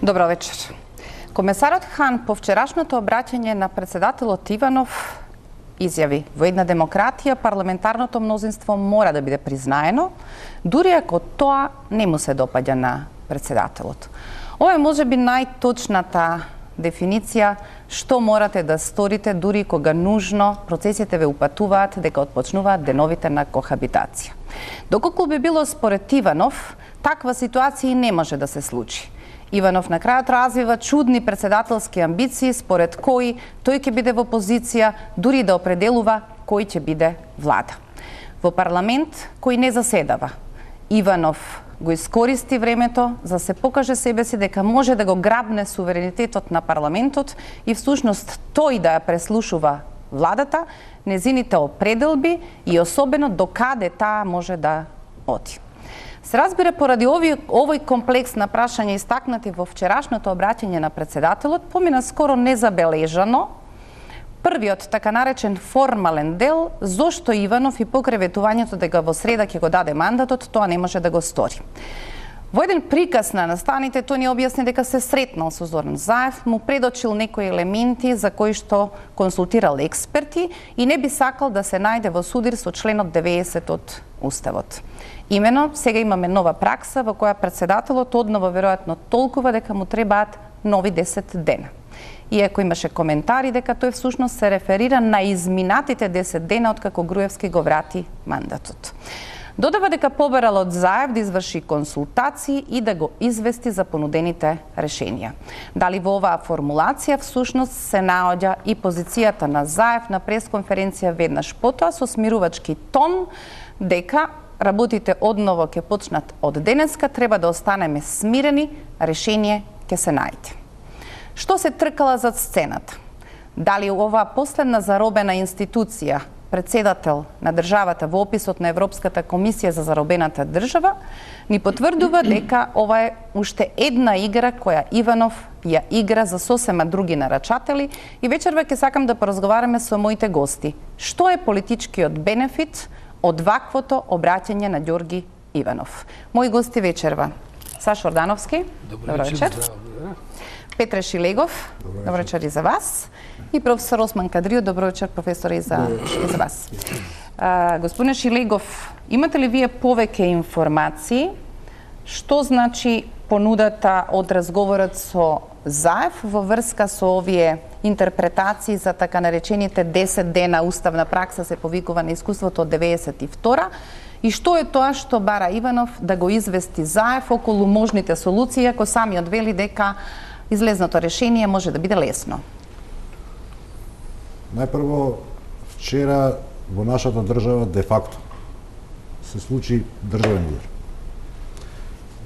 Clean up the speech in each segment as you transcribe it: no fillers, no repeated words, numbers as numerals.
Добро вечер. Комесарот Хан по вчерашното обраќање на председателот Иванов изјави: во една демократија парламентарното мнозинство мора да биде признаено, дури ако тоа не му се допаѓа на председателот. Ова е можеби најточната дефиниција што морате да сторите дури кога нужно процесите ве упатуваат дека отпочнуваат деновите на кохабитација. Доколку би било според Иванов, таква ситуација не може да се случи. Иванов на крајот развива чудни председателски амбиции според кои тој ќе биде во позиција дури да определува кој ќе биде влада. Во парламент кој не заседава, Иванов го искористи времето за се покаже себе си дека може да го грабне суверенитетот на парламентот и всушност тој да ја преслушува владата, незините определби и особено докаде таа може да оди. Се разбира, поради овој комплекс на прашања истакнати во вчерашното обраќање на председателот, помина скоро незабележано првиот така наречен формален дел зошто Иванов и покрај ветувањето дека во среда ќе го даде мандатот, тоа не може да го стори. Во еден приказ на настаните тој ни објасни дека се сретнал со Зоран Заев, му предочил некои елементи за кои што консултирал експерти и не би сакал да се најде во судир со членот 90 од Уставот. Имено, сега имаме нова пракса во која председателот однова веројатно толкува дека му требаат нови 10 дена. Иако имаше коментари дека тој всушност се реферира на изминатите 10 дена откако Груевски го врати мандатот. Додава дека побарал од Заев да изврши консултации и да го извести за понудените решенија. Дали во оваа формулација всушност се наоѓа и позицијата на Заев на пресконференција веднаш потоа со смирувачки тон дека работите одново ќе почнат од денеска, треба да останеме смирени, решение ќе се најде. Што се тркала зад сцената? Дали оваа последна заробена институција, председател на државата во описот на Европската комисија за заробената држава, ни потврдува дека ова е уште една игра која Иванов ја игра за сосема други нарачатели и вечерва ќе сакам да поразговараме со моите гости. Што е политичкиот бенефит од ваквото обраќање на Ѓорги Иванов? Мои гости вечерва: Сашо Ордановски, добро вечер. Петре Шилегов, добро вечер и за вас. И професор Осман Кадрио, добро вечер, професор, и за вас. Господине Шилегов, имате ли вие повеќе информации што значи понудата од разговорот со Заев во врска со овие интерпретации за така наречените 10 дена уставна пракса се повикува на искуството од 92 и што е тоа што бара Иванов да го извести Заев околу можните солуции, ако самиот вели дека излезното решение може да биде лесно? Најпрво, вчера во нашата држава де-факто се случи државен удар.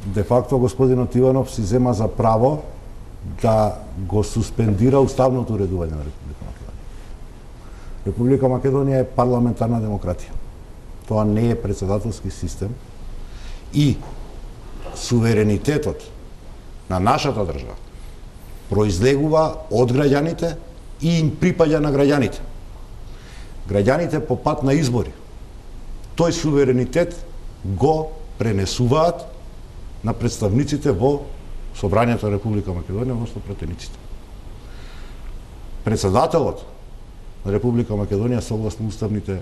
Де-факто господинот Иванов си зема за право да го суспендира уставното уредување на Република Македонија. Република Македонија е парламентарна демократија. Тоа не е председателски систем и суверенитетот на нашата држава произлегува од граѓаните и им припаѓа на граѓаните. Граѓаните по пат на избори тој суверенитет го пренесуваат на представниците во Собранието на Република Македонија, односно пратениците. Председателот на Република Македонија согласно уставните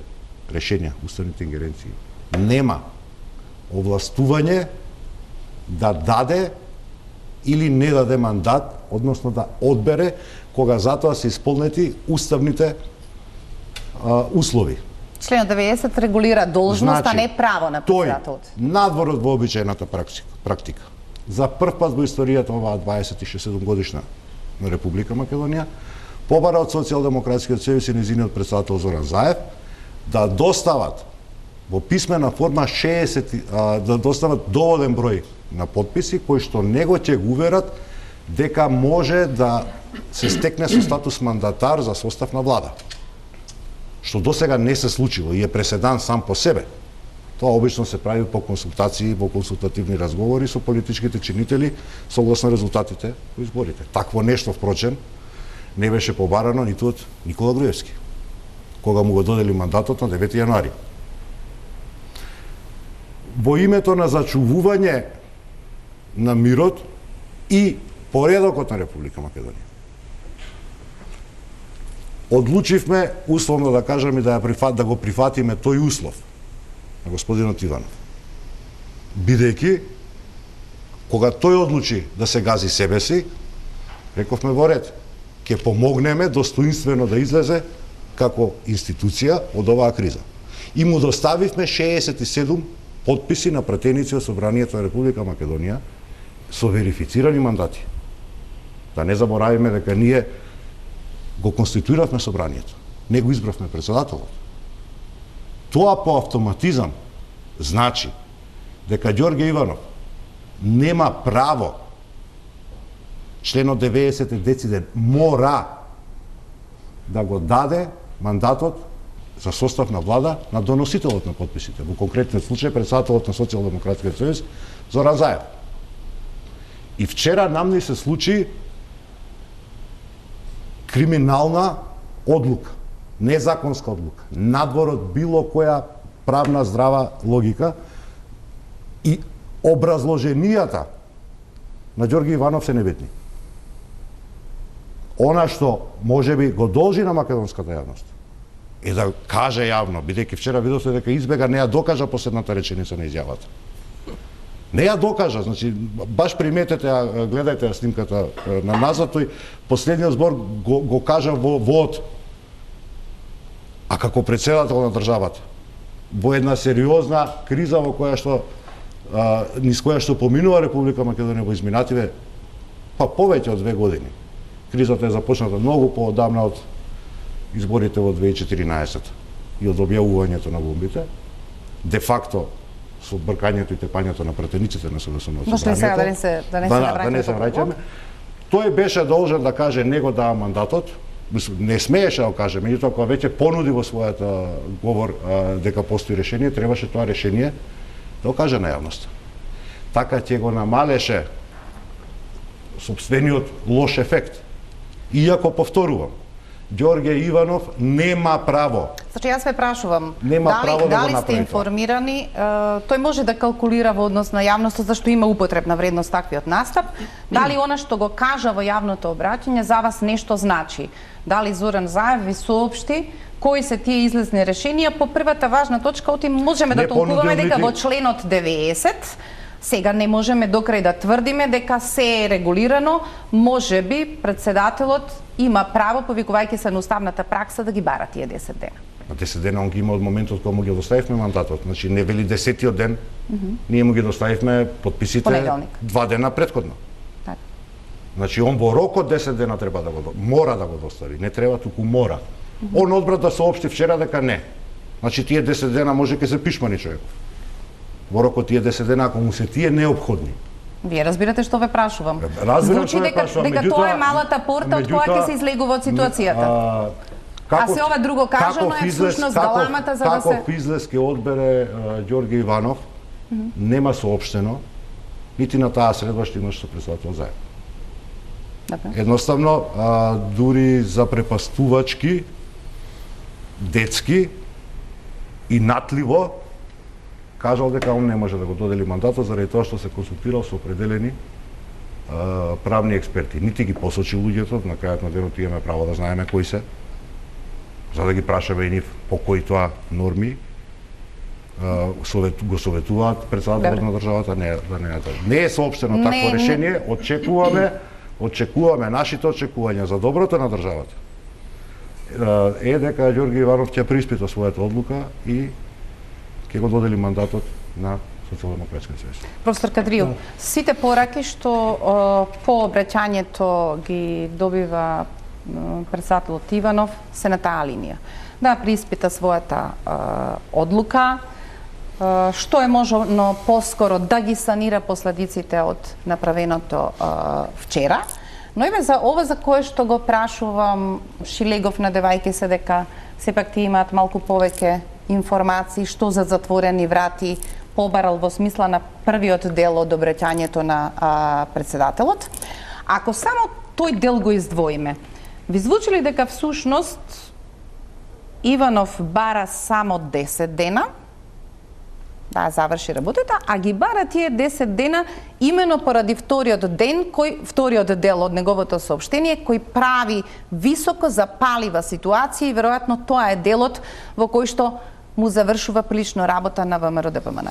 решенија, уставните ингеренции, нема овластување да даде или не даде мандат, односно да одбере кога затоа се исполнети уставните услови. Член 90 регулира должност, а не право на председателот. Тој, надвор од вообичаената практика, за прв пат во историјата оваа 26 годишна на Република Македонија, побара од Социјалдемократскиот сојуз и нејзиниот председател Зоран Заев да достават во писмена форма да достават доволен број на потписи кои што него ќе го уверат дека може да се стекне со статус мандатар за состав на влада. Што досега не се случило и е преседан сам по себе. Тоа обично се прави по консултации, во консултативни разговори со политичките чинители согласно резултатите во изборите. Такво нешто, впрочем, не беше побарано ниту од Никола Груевски, кога му го додели мандатот на 9 јануари. Во името на зачувување на мирот и поредокот на Република Македонија. Одлучивме условно да кажам и да го прифатиме тој услов на господинот Иванов. Бидејќи кога тој одлучи да се гази себе си, рековме во ред, ќе помогнеме достоинствено да излезе како институција од оваа криза. И му доставивме 67 потписи на пратеници од Собранието на Република Македонија со верифицирани мандати. Да не заборавиме дека ние го конституиравме Собранието, не го избравме председателот. Тоа по автоматизам значи дека Ѓорѓе Иванов нема право, членот 90 дециден мора да го даде мандатот за состав на влада на доносителот на потписите, во конкретниот случај председателот на Социјалдемократскиот сојуз Зоран Заев. И вчера нам ни се случи криминална одлука, незаконска одлука, надвор од било која правна здрава логика, и образложенијата на Ѓорѓе Иванов се небитни. Она што можеби го должи на македонската јавност е да каже јавно, бидејќи вчера видовте дека избега, не ја докажа последната реченица на изјавата. Не ја докажа, значи баш приметете, гледајте ја снимката на назад, тој последниот збор го кажа во од. А како председател на државата, во една сериозна криза во која што низ која што поминува Република Македонија во изминативе повеќе од 2 години. Кризата е започната многу поодамна од изборите во 2014 и од објавувањето на бомбите. Де факто со бркањето и тепањето на пратениците на СДСМ. Може ли сега да не се враќаме? Тој беше должен да каже не го дава мандатот, не смееше да каже, меѓутоа кога веќе понуди во својата говор дека постои решение, требаше тоа решение да го каже на јавноста. Така ќе го намалеше собствениот лош ефект. Иако повторувам, Ѓорѓе Иванов нема право. Значи јас ве прашувам, дали сте информирани, тој може да калкулира во однос на јавноста зашто има употребна вредност таквиот настап, дали она што го кажа во јавното обраќање за вас нешто значи? Дали Зоран Заев ви соопшти кои се тие излезни решенија по првата важна точка, оти можеме да толкуваме дека во членот 90 сега не можеме докрај да тврдиме дека се е регулирано, можеби председателот има право, повикувајќи се на уставната пракса, да ги бара тие 10 дена. 10 дена он ги има од моментот кога му ги доставивме мандатот. Значи не вели 10-тиот ден, ние му ги доставивме потписите 2 дена претходно. Так. Значи он во рок од 10 дена треба да го мора да го достави, не треба, туку мора. Он одбра да соопшти вчера дека не. Значи тие 10 дена може ке се пишмани човеков. Во рок од тие 10 дена, ако му се тие неопходни. Вие разбирате што ве прашувам. Звучи дека тоа е малата порта од која ќе се излегува од ситуацијата. А се ова друго кажано е всушност галамата за да се... Каков излез ке одбере Ѓорѓе Иванов, нема соопштено, нити на таа средба што имаше со председател Заев. Едноставно, дури запрепастувачки, детски и натливо, кажал дека он не може да го додели мандатот заради тоа што се консултирал со определени правни експерти. Нити ги посочи луѓето, на крајот на денот имаме право да знаеме кои се, за да ги прашаме и нив по кои тоа норми го советуваат председателот на државата, не е соопштено такво решение, очекуваме нашите очекувања за доброто на државата. Е дека Ѓорѓе Иванов ќе преиспита својата одлука и ќе го додели мандатот на Социјалдемократскиот сојуз. Професор Кадрил, сите пораки што по обраќањето ги добива председателот Иванов се на таа линија. Да преиспита својата одлука, што е можно поскоро да ги санира последиците од направеното вчера. Но еве за ова за кое што го прашувам, шилегов надевајќи се дека сепак тие имаат малку повеќе информации што за затворени врати побарал во смисла на првиот дел од обраќањето на председателот. Ако само тој дел го издвоиме, ви звучи ли дека всушност Иванов бара само 10 дена да ја заврши работата, а ги бара тие 10 дена именно поради вториот дел од неговото соопштение кој прави високо запалива ситуација и веројатно тоа е делот во кој што му завршува прилично работа на ВМРО-ДПМН.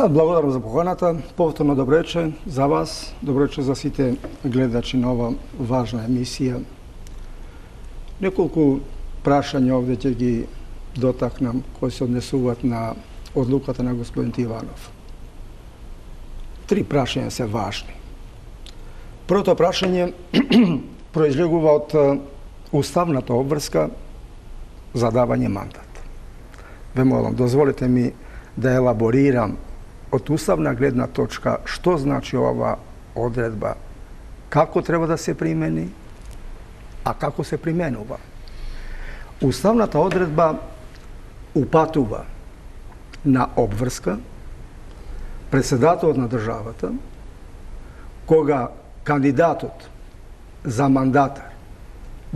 Благодарам за поканата. Повторно добро вечер за вас, добро вечер за сите гледачи на ова важна емисија. Неколку прашања овде ќе ги дотакнам кои се однесуваат на одлуката на господин Иванов. 3 прашања се важни. Првото прашање произлегува од уставната обврска за давање мандат. Ве молам, дозволите ми да елаборирам од уставна гледна точка што значи ова одредба, како треба да се примени, а како се применува. Уставната одредба упатува на обврска председателот на државата кога кандидатот за мандатар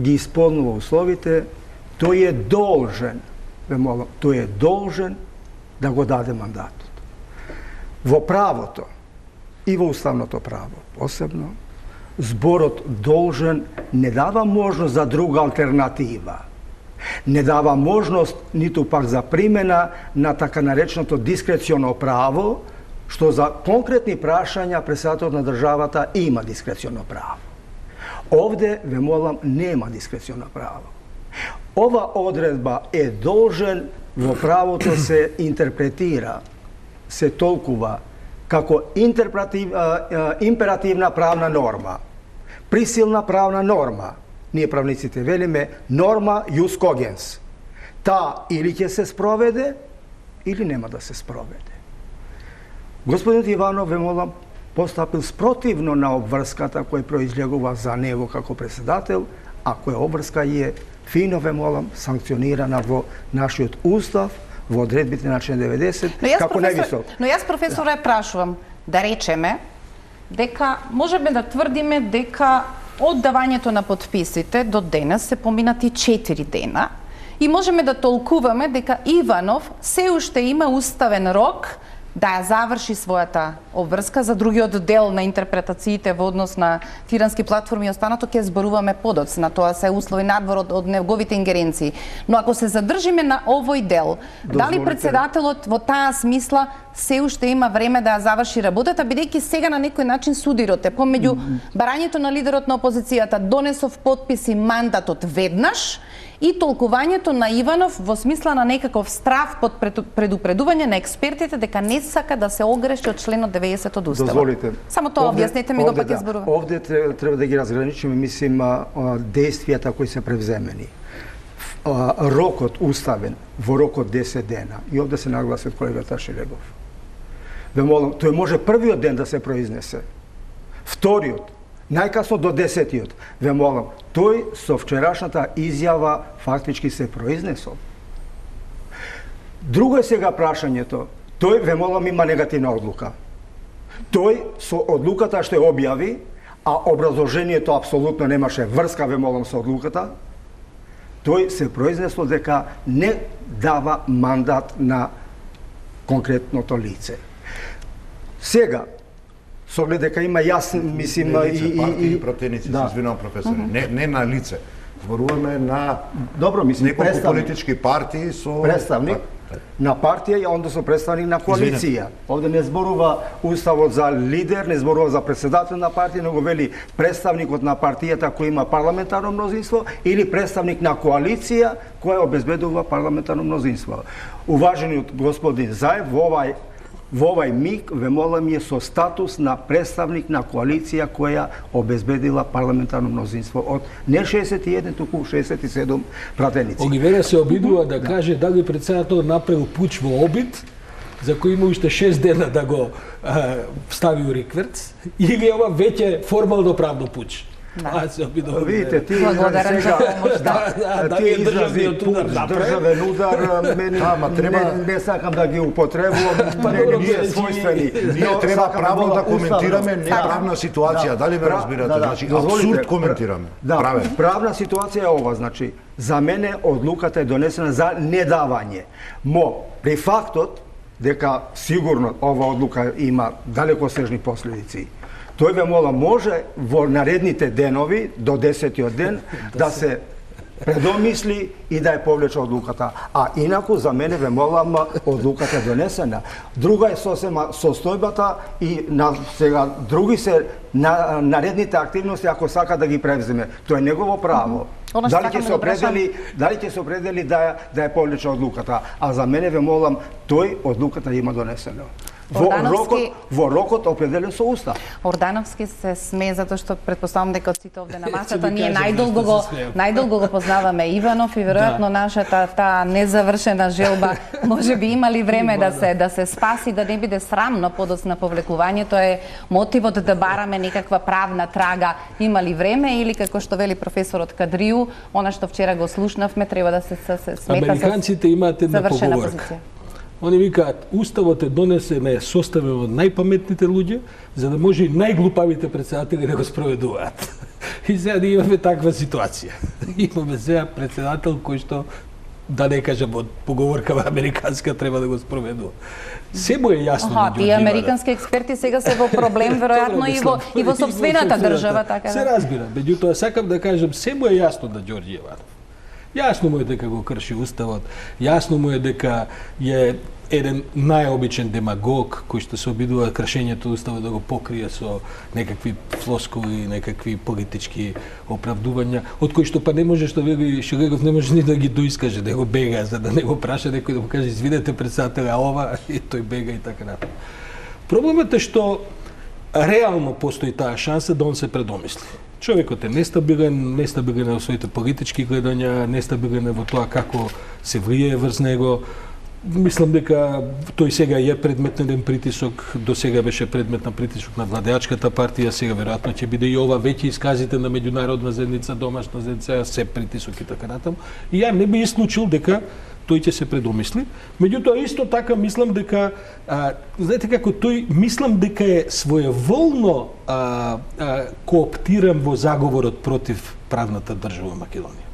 ги исполнува условите, тој е должен, ве молам, тој е должен да го даде мандатот. Во правото и во уставното право посебно, зборот должен не дава можност за друга алтернатива. Не дава можност ниту пак за примена на така нареченото дискреционо право, што за конкретни прашања председателот на државата има дискреционо право. Овде, ве молам, нема дискреционо право. Ова одредба е должен, во правото се интерпретира, се толкува како императивна правна норма, присилна правна норма. Ние правниците велиме норма jus cogens. Таа или ќе се спроведе, или нема да се спроведе. Господин Иванов, ве молам, постапил спротивно на обврската која произлегува за него како председател, а која обврска е фино, ве молам, санкционирана во нашиот устав, во одредбите на член 90, како највисок. Но јас, професоре, прашувам, да речеме, дека можеме да тврдиме дека од давањето на подписите до денес се поминати 4 дена и можеме да толкуваме дека Иванов се уште има уставен рок да ја заврши својата обврска. За другиот дел на интерпретациите во однос на тирански платформи и останато ќе зборуваме подоцна, тоа се услови надвор од неговите ингеренции. Но ако се задржиме на овој дел, дали председателот во таа смисла се уште има време да ја заврши работата, бидејќи сега на некој начин судироте помеѓу барањето на лидерот на опозицијата донесов подписи мандатот веднаш и толкувањето на Иванов во смисла на некаков страв под предупредување на експертите дека не сака да се огреши од членот 90 од Уставот. Дозволите. Само тоа објаснете ми го пак изборува. Овде треба да ги разграничиме, мислим, действијата кои се превземени. Рокот уставен во рокот 10 дена, и овде се нагласи од колегата Шилегов. Ве молам, тој може првиот ден да се произнесе, вториот, најкасно до 10-тиот. Ве молам, тој со вчерашната изјава фактички се произнесол. Друго е сега прашањето. Тој, ве молам, има негативна одлука. Тој со одлуката што ја објави, а образложението апсолутно немаше врска, ве молам, со одлуката, тој се произнесол дека не дава мандат на конкретното лице. Сега, со оглед дека има јасен, мислим, и пратеници, се извинувам, професоре, не на лице. Зборуваме на добро, мислим, неколку политички партии со представник на партија и онда со представник на коалиција. Овде не зборува уставот за лидер, не зборува за председател на партија, него вели представникот на партијата кој има парламентарно мнозинство или представник на коалиција која обезбедува парламентарно мнозинство. Уважениот господин Заев во овај миг, ве молам, е со статус на представник на коалиција која обезбедила парламентарно мнозинство од не 61, туку 67 пратеници. Огивера се обидува да каже дали председател направил пуч во обид, за кој има уште 6 дена да го стави у рикверц, или ова веќе формално правно пуч. Да. Видите, ти благодарам за помош. Тие изрази државен удар, не сакам да ги употребувам, не е својствени. Ние треба правно да коментираме неправна ситуација, дали ме разбирате? Значи, абсурд коментираме. Правна ситуација е ова, значи, за мене одлуката е донесена за недавање. Мо, при фактот, дека сигурно ова одлука има далекосежни последици. Тој ве молам, може во наредните денови, до 10-тиот ден, да се предомисли и да ја повлече одлуката. А инаку, за мене ве молам, одлуката е донесена. Друга е сосема состојбата и сега други се наредните активности ако сака да ги превземе. Тоа е негово право. Дали ќе се определи да ја повлече одлуката. А за мене ве молам, тој одлуката има донесена. Во рокот определен со устав. Ордановски се смее затоа што претпоставам дека од сите овде на масата ние најдолго го познаваме Иванов и веројатно нашата таа незавршена желба можеби имали време да се спаси, да не биде срамно подоцна повлекувањето е мотивот да бараме некаква правна трага. Имали време или како што вели професорот Кадрију, она што вчера го слушнавме треба да се смета Американците имаат една поговорка. позиција. Они викаат, уставот е донесен, е составен од најпаметните луѓе, за да може и најглупавите председатели да го спроведуваат. И сега да имаме таква ситуација. Имаме сега председател кој што, да не кажем од поговоркава американска, треба да го спроведува. Се му е јасно на Ѓорѓе Тие американски експерти сега се во проблем, веројатно и во сопствената држава, така да. Се разбира, меѓутоа сакам да кажем, се му е јасно на Ѓорѓе Иванов. Јасно му е дека го крши уставот, јасно му е дека е еден најобичен демагог кој што се обидува кршењето уставот да го покрие со некакви флоскули, некакви политички оправдувања, од кои што па не може, што вели Шилегов, не може ни да ги доискаже, да го бега, за да не го праша некој да му каже извинете председателя ова, и тој бега и така натаму. Проблемот е што реално постои таа шанса да он се предомисли. Човекот е нестабилен во своите политички гледања, нестабилен е во тоа како се влијае врз него. Мислам дека тој сега е предмет на еден притисок, до сега беше предмет на притисок на владеачката партија, сега веројатно ќе биде и ова, веќе исказите на меѓународна заедница, домашна заедница, се притисок и така натаму. И ја не би исклучил дека тој ќе се предомисли. Меѓутоа исто така мислам дека знаете како тој мислам дека е своеволно кооптиран во заговорот против правната држава Македонија.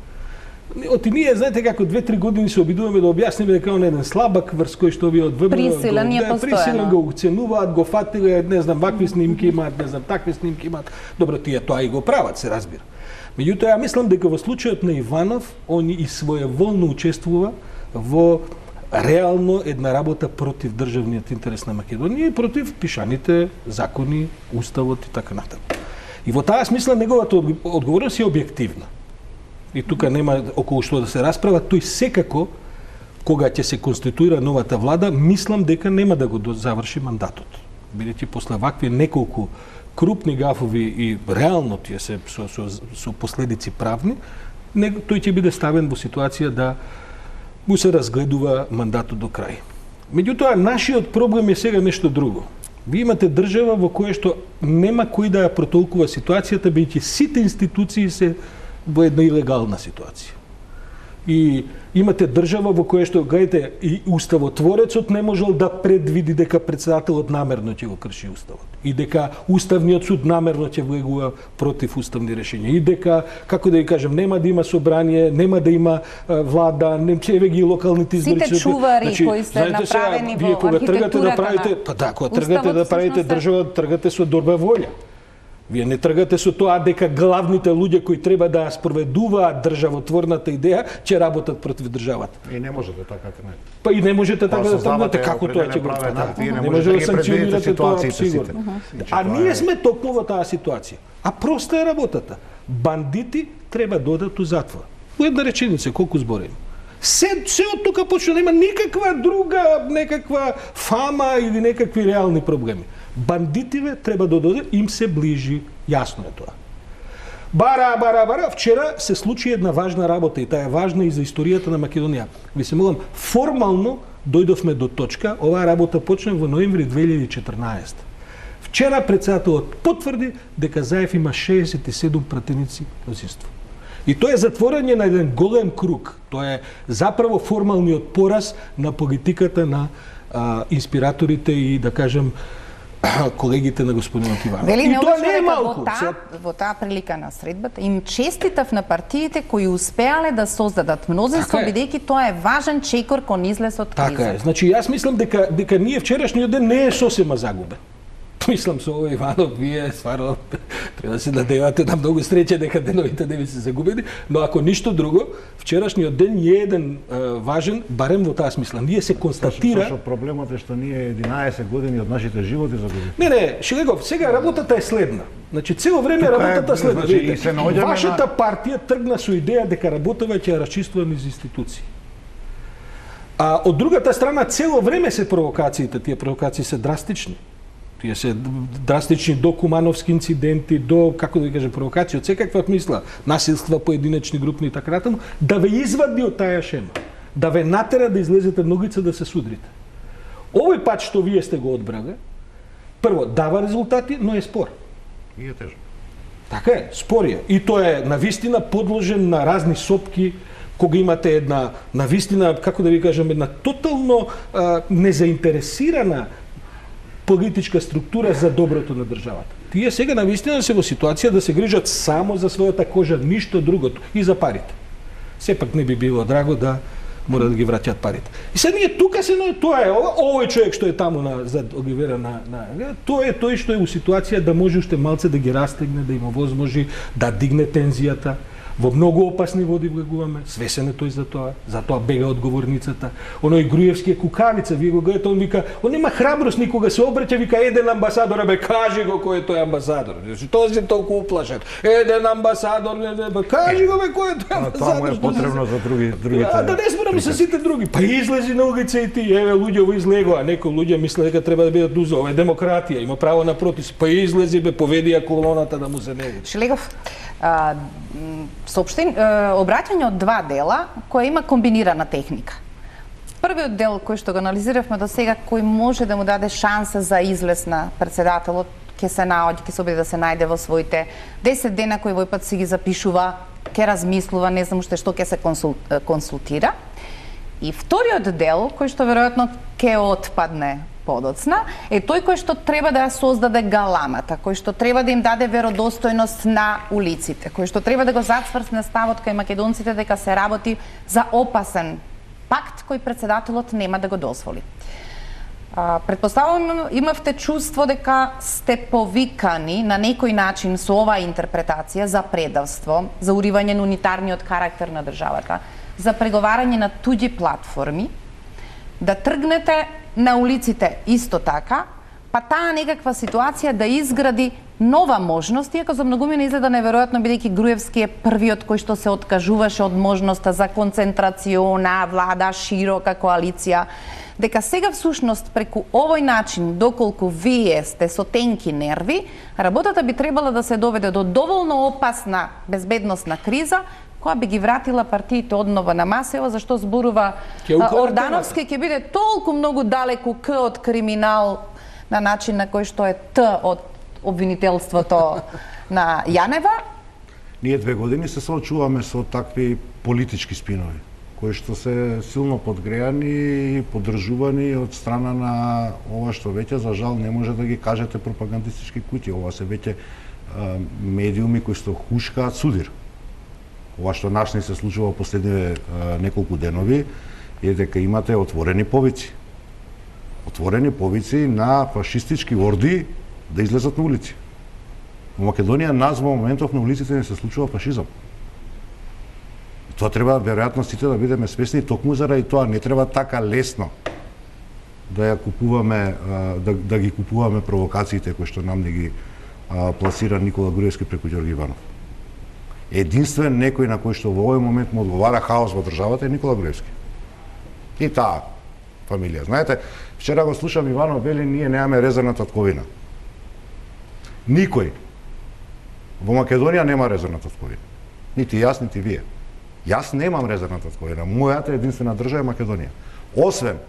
Оти ние знаете како 2-3 години се обидуваме да објасниме дека он е еден слабак врз кој што овие од ВБ присилен го уценуваат, го фатиле, не знам вакви снимки имаат, не знам такви снимки имаат. Добро, тие тоа и го прават, се разбира. Меѓутоа ја мислам дека во случајот на Иванов он и своеволно учествува во реално една работа против државниот интерес на Македонија и против пишаните закони, уставот и така натаму. И во таа смисла неговата одговорност е објективна. И тука нема околу што да се расправа, тој секако кога ќе се конституира новата влада, мислам дека нема да го заврши мандатот. Бидејќи после вакви неколку крупни гафови и реално тие се со последици правни, тој ќе биде ставен во ситуација да му се разгледува мандатот до крај. Меѓутоа, нашиот проблем е сега нешто друго. Ви имате држава во која што нема кој да ја протолкува ситуацијата, бидејќи сите институции се во една илегална ситуација. И имате држава во која што, гледате, и уставотворецот не можел да предвиди дека председателот намерно ќе го крши уставот. И дека уставниот суд намерно ќе влегува против уставни решења. И дека, како да ви кажем, нема да има собрание, нема да има влада, не ќе ги локалните избори. Сите чувари кои се направени во архитектурата кога тргате да правите држава, тргате со добра волја. Вие не тргате со тоа дека главните луѓе кои треба да спроведуваат државотворната идеја ќе работат против државата. И не можете така не. Па и не можете така да тргнете како тоа ќе го направите. Не може да санкционирате тоа сигурно. А ние сме токму во таа ситуација. А проста е работата. Бандити треба да одат у затвор. Во една реченица колку збори? Се од тука почне, нема никаква друга, некаква фама или некакви реални проблеми. Бандитиве треба да додадат, им се ближи, јасно е тоа. Бара, вчера се случи една важна работа и таа е важна и за историјата на Македонија. Ви се молам, формално дојдовме до точка, оваа работа почна во ноември 2014. Вчера председателот потврди дека Заев има 67 пратеници во инство. И тоа е затворање на еден голем круг. Тоа е заправо формалниот пораз на политиката на инспираторите и, да кажем, колегите на господинот Иванов. Вели, И тоа не е малку. Во таа прилика на средбата им честитав на партиите кои успеале да создадат мнозинство, бидејќи тоа е важен чекор кон излез од кризата. Така е. Значи јас мислам дека ние вчерашниот ден не е сосема загубен. Мислам со овој Иванов, вие стварно треба да се надевате на многу среќа дека деновите не ви се загубени, но ако ништо друго, вчерашниот ден е еден важен, барем во таа смисла. Ние се констатира... Што проблемот е што ние 11 години од нашите животи загубивме. Не, Шилегов, сега работата е следна. Значи цело време работата следна. Значи, вашата партија тргна со идеја дека работава ќе ја расчиствува низ институции. А од другата страна цело време се провокациите, тие провокации се драстични. Тие се драстични до кумановски инциденти, до, како да ви кажа, провокации од секаква смисла, насилства, поединечни, групни и така натаму, да ве извади од таа шема, да ве натера да излезете ногица да се судрите. Овој пат што вие сте го одбрале, прво дава резултати, но е спор. И е тежко. Така е, спор е. И тоа е навистина подложен на разни сопки, кога имате една навистина, како да ви кажам, една тотално незаинтересирана политичка структура за доброто на државата. Тие сега навистина се во ситуација да се грижат само за својата кожа, ништо другото, и за парите. Сепак не би било драго да мора да ги враќаат парите. И сега ние тука се тоа е овој човек што е таму зад Оливера тоа е тој што е у ситуација да може уште малце да ги растегне, да има возможи да дигне тензијата. Во многу опасни води влегуваме, свесен е тој за тоа, затоа бега од говорницата. Оној Груевски е кукавица, вие го гледате, он вика, он нема храброст никога се обраќа, вика еден амбасадор, кажи го кој е тој амбасадор. Тоа се толку уплашен. Еден амбасадор, кажи го кој е тој амбасадор. Тоа му е потребно за другите. Да не зборам со сите други. Па излези на улица и ти, еве луѓе во излегоа, некои луѓе мисле дека треба да бидат узо, ова е демократија, има право на протест. Па излези бе, поведи ја колоната да му се не. Шилегов, обраќање од два дела која има комбинирана техника. Првиот дел кој што го анализиравме до сега, кој може да му даде шанса за излез на председателот, ќе се наоѓа, ќе се обиде да се најде во своите 10 дена кои вој пат си ги запишува, ќе размислува, не знам уште што ќе се консултира. И вториот дел кој што веројатно ќе отпадне подоцна, е тој кој што треба да ја создаде галамата, кој што треба да им даде веродостојност на улиците, кој што треба да го зацврсне ставот кај македонците дека се работи за опасен пакт кој председателот нема да го дозволи. Предпоставувам имавте чувство дека сте повикани на некој начин со оваа интерпретација за предавство, за уривање на унитарниот карактер на државата, за преговарање на туѓи платформи, да тргнете на улиците исто така, па таа некаква ситуација да изгради нова можност, иако за многумина изгледа неверојатно, бидејќи Груевски е првиот кој што се откажуваше од можноста за концентрациона влада, широка коалиција, дека сега всушност преку овој начин, доколку вие сте со тенки нерви, работата би требала да се доведе до доволно опасна безбедносна криза, која би ги вратила партиите однова на масево, зашто зборува Ордановски ќе биде толку многу далеку К од криминал на начин на кој што е Т од обвинителството на Јанева. Ние 2 години се соочуваме со такви политички спинови, кои што се силно подгреани и поддржувани од страна на ова што веќе за жал не може да ги кажете пропагандистички куќи. Ова се веќе медиуми кои што хушкаат судир. Ова што наш не се случува последниве неколку денови е дека имате отворени повици. Отворени повици на фашистички орди да излезат на улици. Во Македонија нас во моментов на улиците не се случува фашизам. Тоа треба веројатно сите да бидеме свесни, токму заради тоа не треба така лесно да ја купуваме, да ги купуваме провокациите кои што нам не ги пласира Никола Груевски преку Ѓорги Иванов. Единствен некој на кој што во овој момент му одговара хаос во државата е Никола Груевски. И таа фамилија. Знаете, вчера го слушам Иванов вели ние немаме резервна татковина. Никој во Македонија нема резервна татковина. Нити јас, нити вие. Јас немам резервна татковина. Мојата единствена држава е Македонија. Освен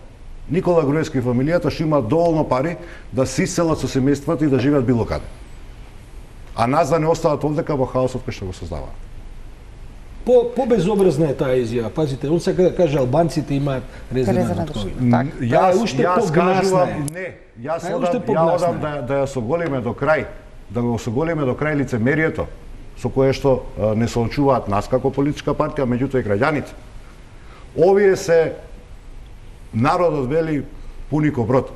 Никола Груевски и фамилијата што има доволно пари да се иселат со семејствата и да живеат било каде. А нас да не остават овдека во хаосот кој што го создаваат. По-безобразна е таа изјава. Пазите, он сака да каже албанците имаат резерва над ковид. Јас кажувам, не, јас одам да ја соголиме до крај, да го соголиме до крај лицемерието со кое што не соочуваат нас како политичка партија, меѓутоа и граѓаните. Овие се народот вели пуни ко брод.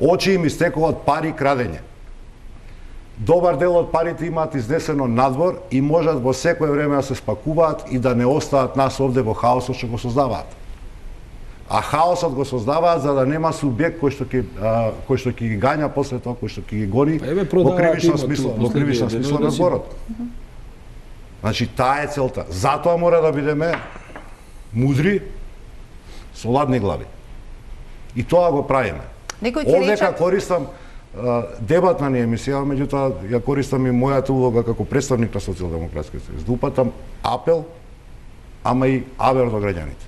Очи им истекуваат пари крадење. Добар дел од парите имаат изнесено надвор и можат во секое време да се спакуваат и да не остават нас овде во хаосот што го создаваат. А хаосот го создаваат за да нема субјект кој што ќе ги гања после тоа, кој што ќе ги гони во кривична смисла на зборот. Значи таа е целта. Затоа мора да бидеме мудри со ладни глави. И тоа го правиме. Овдека користам дебатна не емисија, меѓутоа ја користам и мојата улога како представник на Социјалдемократскиот сојуз. Да упатам апел, ама и авер до граѓаните.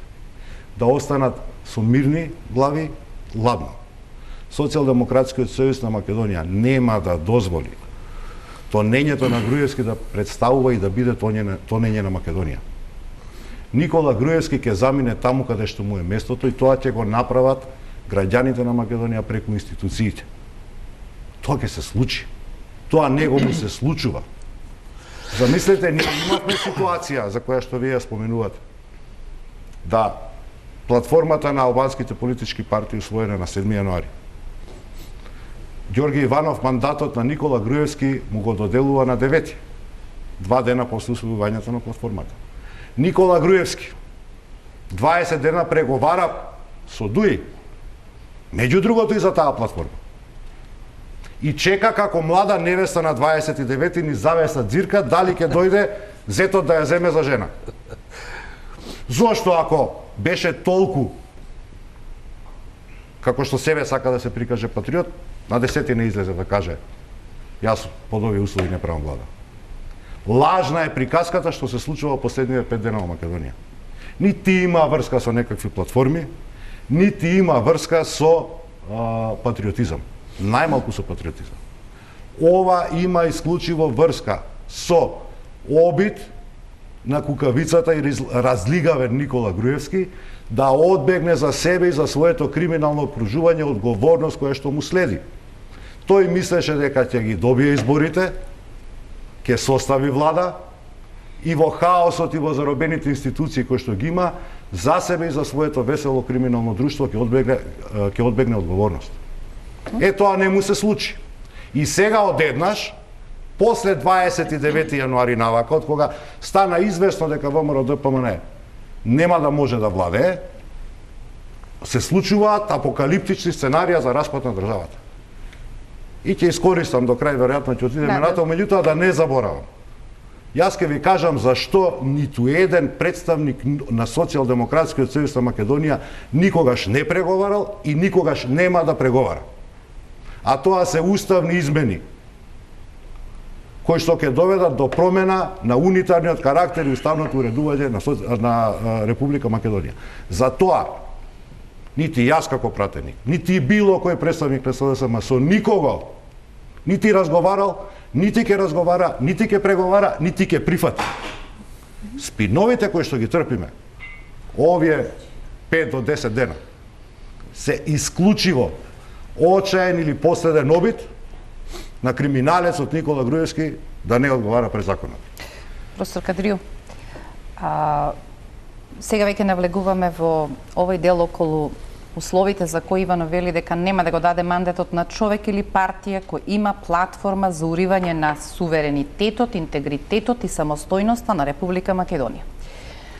Да останат со мирни глави, ладно. Социјалдемократскиот сојуз на Македонија нема да дозволи тонењето на Груевски да представува и да биде тонење на Македонија. Никола Груевски ќе замине таму каде што му е местото и тоа ќе го направат граѓаните на Македонија преку институциите. Тоа ќе се случи. Тоа него му се случува. Замислете, ние имавме ситуација за која што вие споменувате. Да, платформата на албанските политички партии усвоена на 7 јануари. Ѓорги Иванов мандатот на Никола Груевски му го доделува на 9, 2 дена после усвојувањето на платформата. Никола Груевски 20 дена преговара со ДУИ, меѓу другото и за таа платформа. И чека како млада невеста на 29 ни завеса дзирка дали ќе дојде зетот да ја земе за жена. Зошто ако беше толку како што себе сака да се прикаже патриот, на 10 не излезе да каже јас под овие услови не правам влада. Лажна е приказката што се случува последниве 5 дена во Македонија. Нити има врска со некакви платформи, нити има врска со патриотизам. Најмалку со патриотизам. Ова има исклучиво врска со обид на кукавицата и разлигавен Никола Груевски да одбегне за себе и за своето криминално окружување одговорност која што му следи. Тој мислеше дека ќе ги добие изборите, ќе состави влада и во хаосот и во заробените институции кои што ги има, за себе и за своето весело криминално друштво ќе одбегне одговорност. Тоа не му се случи. И сега одеднаш, после 29 јануари навакот, кога стана известно дека ВМРО-ДПМН нема да може да владее, се случуваат апокалиптични сценарија за распад на државата. И ќе искористам до крај, веројатно ќе отидеме на тоа, меѓутоа да не заборавам. Јас ќе ви кажам зашто ниту еден представник на Социјалдемократскиот сојуз на Македонија никогаш не преговарал и никогаш нема да преговара. А тоа се уставни измени кои што ќе доведат до промена на унитарниот карактер и уставното уредување на Република Македонија. Затоа нити јас како пратеник, нити било кој представник на СДСМ со никого нити разговарал, нити ќе разговара, нити ќе преговара, нити ќе прифати. Спиновите кои што ги трпиме овие 5 до 10 дена се исклучиво очаен или последен обид на криминалецот Никола Груевски да не одговара пред законот. Професор Кадрију, сега веќе навлегуваме во овој дел околу условите за кои Иванов вели дека нема да го даде мандатот на човек или партија кој има платформа за уривање на суверенитетот, интегритетот и самостојноста на Република Македонија.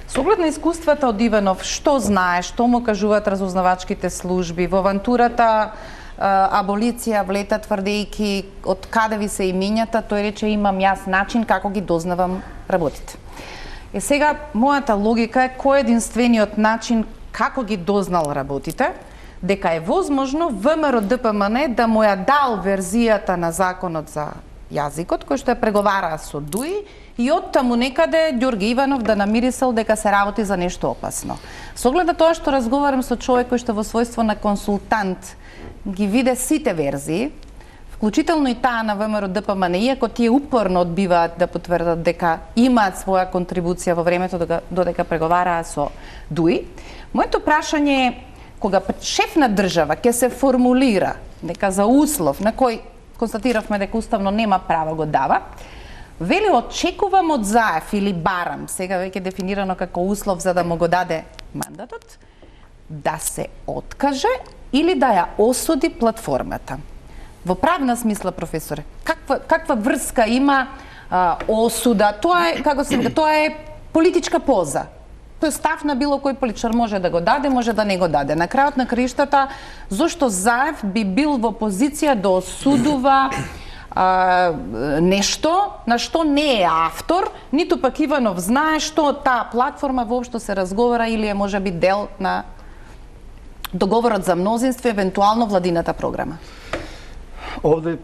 Со оглед на искуствата од Иванов, што знае, што му кажуваат разузнавачките служби во авантурата аболиција влета тврдејки од каде ви се имињата, тој рече имам јас начин како ги дознавам работите. Сега мојата логика е кој е единствениот начин како ги дознал работите, дека е возможно ВМРО-ДПМН да му ја дал верзијата на законот за јазикот кој што ја преговараа со ДУИ и оттаму некаде Ѓорги Иванов да намирисал дека се работи за нешто опасно. Со оглед на тоа што разговарам со човек кој што во својство на консултант ги виде сите верзии, вклучително и таа на ВМРО ДПМН, иако тие упорно одбиваат да потврдат дека имаат своја контрибуција во времето додека преговараа со ДУИ. Моето прашање е, кога шеф на држава ќе се формулира дека за услов на кој констатиравме дека уставно нема право го дава, вели очекувам од Заев или барам, сега веќе дефинирано како услов за да му го даде мандатот, да се откаже или да ја осуди платформата. Во правна смисла, професоре, каква врска има осуда? Тоа е, како се вика, тоа е политичка поза. Тој став на било кој политичар може да го даде, може да не го даде. На крајот на краиштата, зошто Заев би бил во позиција да осудува нешто на што не е автор, ниту пак Иванов знае што таа платформа воопшто се разговара или е можеби дел на договорот за мнозинство, евентуално владината програма? Овде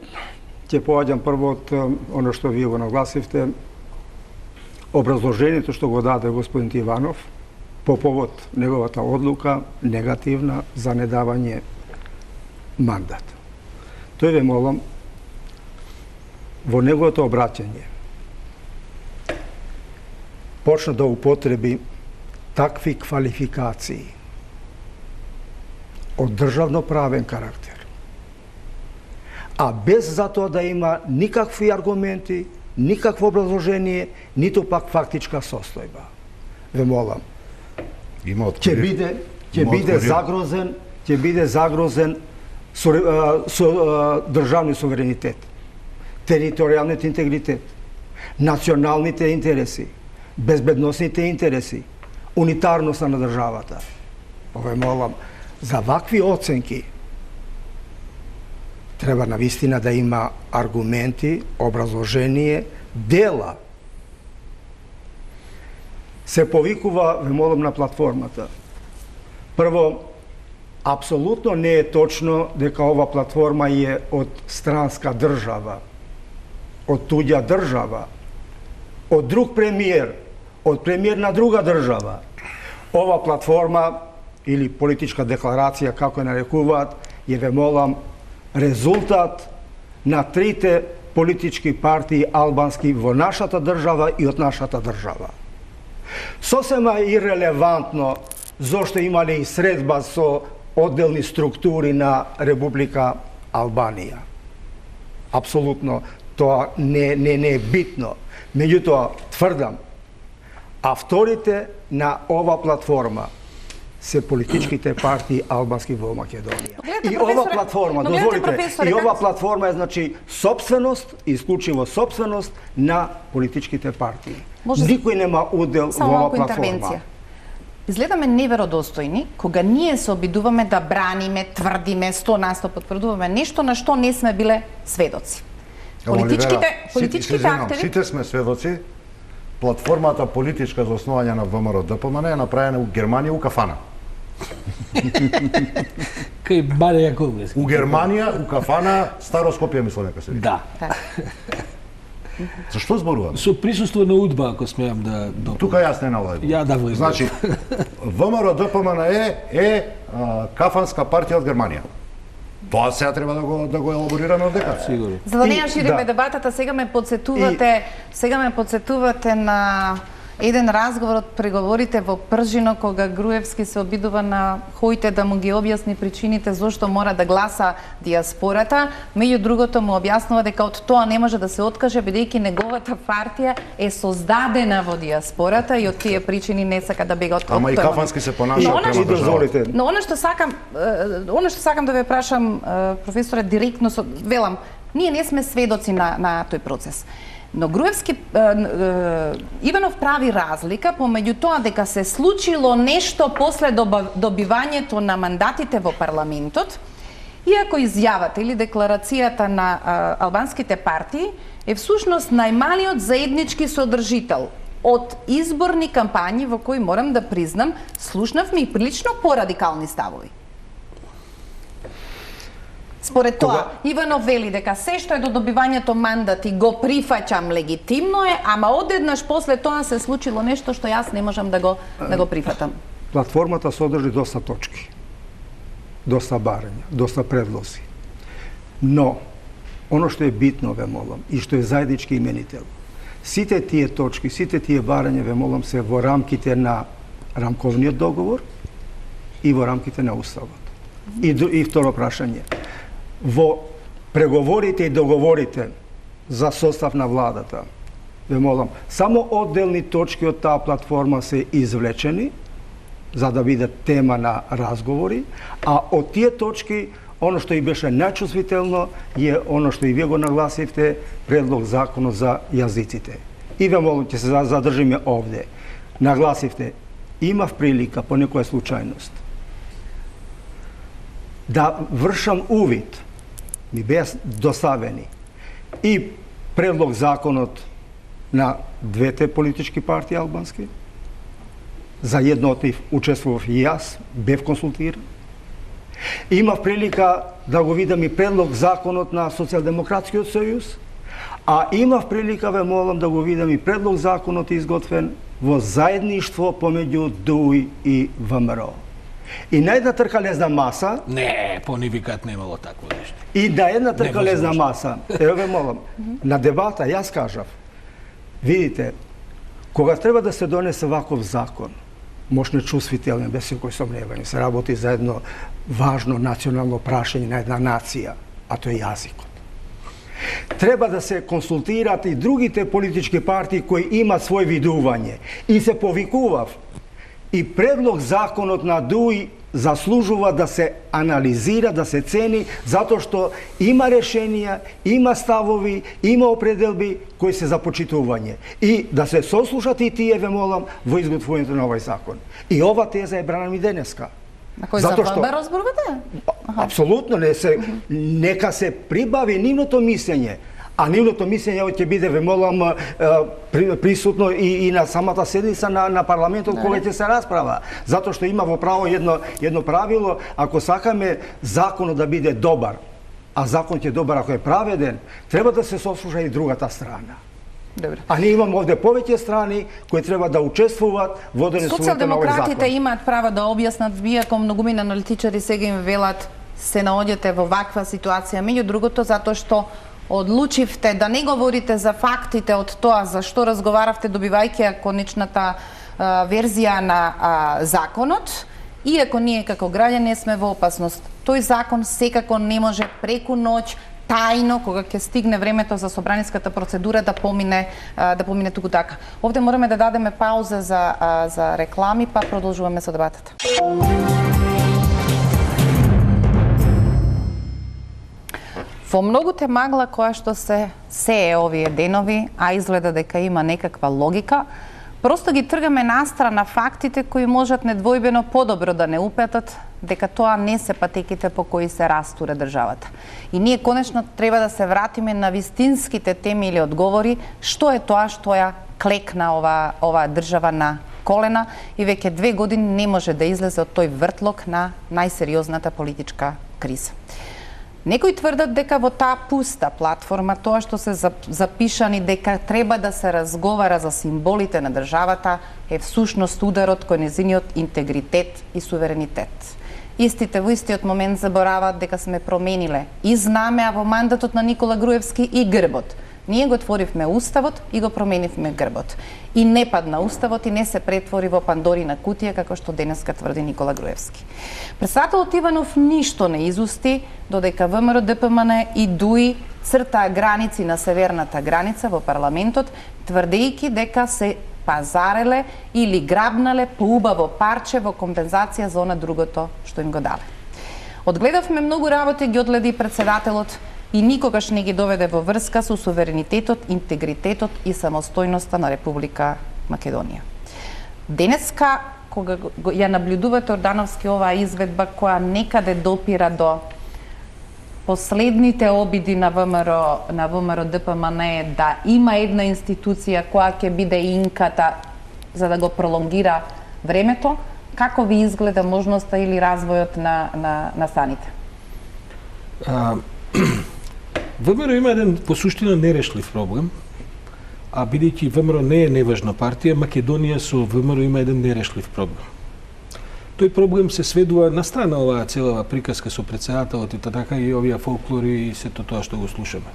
ќе поаѓам прво од оно што вие го нагласивте, образложението што го даде господин Иванов по повод неговата одлука негативна за недавање мандат. Тој ве молам во неговото обраќање почна да употреби такви квалификации од државно-правен карактер, а без за тоа да има никакви аргументи, никакво образложение, ниту пак фактичка состојба. Ве молам, ќе биде загрозен државни суверенитет, територијалниот интегритет, националните интереси, безбедносните интереси, унитарноста на државата. Ве молам, за вакви оценки треба навистина да има аргументи, образложение, дела. Се повикува, ве молам, на платформата. Прво, апсолутно не е точно дека ова платформа е од странска држава, од туѓа држава, од друг премиер, од премиер на друга држава. Ова платформа или политичка декларација, како ја нарекуваат, е, ве молам, резултат на трите политички партии албански во нашата држава и од нашата држава. Сосема ирелевантно зошто имале и средба со одделни структури на Република Албанија. Апсолутно тоа не е битно. Меѓутоа, тврдам, авторите на ова платформа се политичките партии албански во Македонија. И ова платформа, дозволите, и ова платформа е, значи, собственост, исклучиво собственост на политичките партии. Никој нема удел во ова платформа. Изгледаме неверодостојни кога ние се обидуваме да браниме, тврдиме, 100% потврдуваме нешто на што не сме биле сведоци. Политичките активи... Сите сме сведоци. Платформата политичка за основање на ВМРО ДПМН е направена у Германија у кафана. Кај Марија Јаковлевски. У Германија у кафана Старо Скопје, мислам дека се вика. Да. Зашто зборувам? Со присуство на УДБА, ако смеам да дополнам. Тука јас не налагам. Ја да влезам. Значи, ВМРО ДПМН е кафанска партија од Германија. Тоа сега треба да го елаборираме од дека. Сигурно. За да не ја шириме дебатата, сега ме подсетувате на еден разговор од преговорите во Пржино, кога Груевски се обидува на Хојте да му ги објасни причините зошто мора да гласа диаспората. Меѓу другото му објаснува дека од тоа не може да се откаже, бидејќи неговата партија е создадена во диаспората и од тие причини не сака да бега од тоа. Ама и кафански се понаша према државата. Но она што сакам да ве прашам, професоре, директно, велам, ние не сме сведоци на тој процес. Но Груевски Иванов прави разлика помеѓу тоа дека се случило нешто после добивањето на мандатите во парламентот, иако изјавата или декларацијата на албанските партии е всушност најмалиот заеднички содржител од изборни кампањи во кои, морам да признам, слушнавме и прилично порадикални ставови. Според тоа, Иванов вели дека се што е до добивањето мандати го прифаќам, легитимно е, ама одеднаш после тоа се случило нешто што јас не можам да го прифатам. Платформата содржи доста точки, доста барања, доста предлози. Но, Оно што е битно, ве молам, и што е заеднички именител. Сите тие точки, сите тие барања, ве молам, се во рамките на рамковниот договор и во рамките на Уставот. И второ прашање. Во преговорите и договорите за состав на владата, ве молам, само одделни точки од таа платформа се извлечени, за да бидат тема на разговори, а од тие точки, оно што и беше најчувствително е оно што и вие го нагласивте, предлог законот за јазиците. И ве молам, ќе се задржиме овде. Нагласивте, имав прилика по некоја случајност да вршам увид, ми беа доставени и предлог законот на двете политички партии албански. За едно од нив учествував и јас, бев консултиран. Имав прилика да го видам и предлог законот на Социјалдемократскиот сојуз, а имав прилика, ве молам, да го видам и предлог законот изготвен во заедништво помеѓу ДУИ и ВМРО. И на една тркалезна маса... Не, понивикат немало такво нешто. И на една тркалезна маса, ве молам, на дебата јас кажав, видите, кога треба да се донесе ваков закон, мощно чувствителен, без секој сомневање, се работи за едно важно национално прашање на една нација, а тоа е јазикот. Треба да се консултираат и другите политички партии кои имаат свој видување. И се повикував. И предлог законот на ДУИ заслужува да се анализира, да се цени, затоа што има решенија, има ставови, има определби кои се за почитување. И да се сослушат и тие, ве молам, во изготвувањето на овој закон. И ова теза е брана и денеска. На кој за ВБ разборувате? Апсолутно, нека се прибави нивното мислење. А нивното мислење ќе биде, ве молам, присутно и на самата седница на парламентот кога ќе се расправа. Затоа што има во право едно правило, ако сакаме законот да биде добар, а законот е добар ако е праведен, треба да се сослуша и другата страна. Добре. А ние имаме овде повеќе страни кои треба да учествуваат во донесувањето на овој закон. Социјалдемократите имаат право да објаснат, иако многумина аналитичари сега им велат се наоѓате во ваква ситуација, меѓу другото затоа што одлучивте да не говорите за фактите од тоа за што разговаравте добивајќи конечната верзија на законот, иако ние како граѓани сме во опасност. Тој закон секако не може преку ноќ тајно, кога ќе стигне времето за собраниската процедура, да помине туку така. Овде мораме да дадеме пауза за реклами, па продолжуваме со дебатата. Во многуте магла која што се сее овие денови, а изгледа дека има некаква логика, просто ги тргаме настрана фактите кои можат недвојбено подобро да не упетат дека тоа не се патеките по кои се растуре државата. И ние конечно треба да се вратиме на вистинските теми или одговори, што е тоа што ја клекна оваа држава на колена и веќе 2 години не може да излезе од тој вртлок на најсериозната политичка криза. Некои тврдат дека во таа пуста платформа, тоа што се запишани дека треба да се разговара за символите на државата, е всушност ударот кој нејзиниот интегритет и суверенитет. Истите во истиот момент забораваат дека сме промениле и знаме, а во мандатот на Никола Груевски и грбот. Ние го отворивме Уставот и го променивме грбот. И не падна Уставот и не се претвори во Пандорина кутија, како што денеска тврди Никола Груевски. Председателот Иванов ништо не изусти, додека ВМРО, ДПМН и ДУИ цртаа граници на северната граница во парламентот, тврдејќи дека се пазареле или грабнале по убаво парче во компензација за она другото што им го дале. Одгледавме многу работи, ги одледи председателот, и никогаш не ги доведе во врска со суверенитетот, интегритетот и самостојноста на Република Македонија. Денеска, кога ја наблюдувате Ордановски оваа изведба која некаде допира до последните обиди на ВМРО ДПМН да има една институција која ќе биде инката за да го пролонгира времето, како ви изгледа можноста или развојот на станите? ВМРО има еден по суштина нерешлив проблем, а бидејќи ВМРО не е неважна партија, Македонија со ВМРО има еден нерешлив проблем. Тој проблем се сведува на страна оваа целава приказка со претседателот и така и овие фолклори и сето тоа што го слушаме.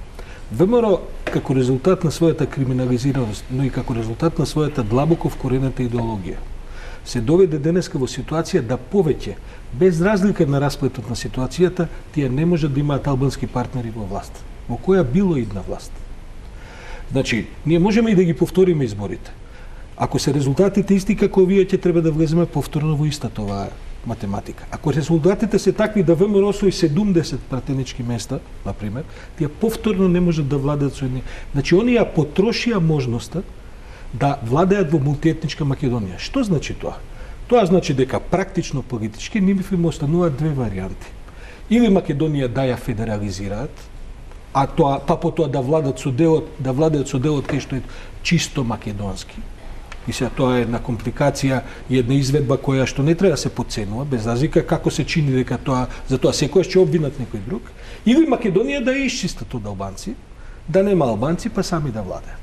ВМРО како резултат на својата криминализираност, но и како резултат на својата длабоко вкорената идеологија, се доведе денеска во ситуација да повеќе, без разлика на расплетот на ситуацијата, тие не можат да имаат албански партнери во власт. Во која било идна власт. Значи, ние можеме и да ги повториме изборите. Ако се резултатите исти како овие, ќе треба да влеземе повторно во истата оваа математика. Ако резултатите се такви да ВМРО освои 70 пратенички места, например, тие повторно не можат да владеат со едни. Значи, оние потрошија можноста да владеат во мултиетничка Македонија. Што значи тоа? Тоа значи дека практично политички нив им остануваат две варијанти. Или Македонија да ја федерализираат, а тоа па потоа да владеат со делот кај што е чисто македонски. И сега тоа е една компликација и една изведба која што не треба да се подценува, без разлика како се чини дека тоа, за тоа секојаш ќе обвинат некој друг, или Македонија да ја исчистат од албанци, да нема албанци, па сами да владеат.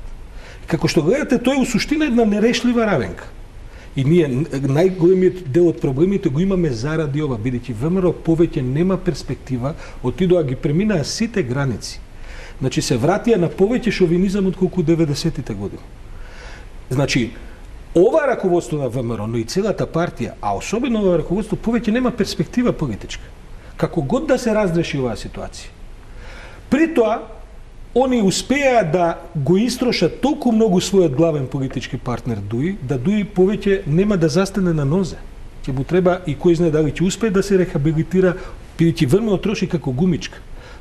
Како што гледате, тоа е у суштина една нерешлива равенка. И ние најголемиот дел од проблемите го имаме заради ова, бидејќи ВМРО повеќе нема перспектива, отидоа ги преминаа сите граници. Значи се вратија на повеќе шовинизам отколку 90-тите години. Значи, ова раководство на ВМРО, но и целата партија, а особено ова раководство, повеќе нема перспектива политичка. Како год да се разреши оваа ситуација. При тоа, они успеа да го истрошат толку многу својот главен политички партнер Дуи, да Дуи повеќе нема да застане на нозе. Ќе му треба и кој знае дали ќе успее да се рехабилитира, бидејќи ВМРО троши како гумичка.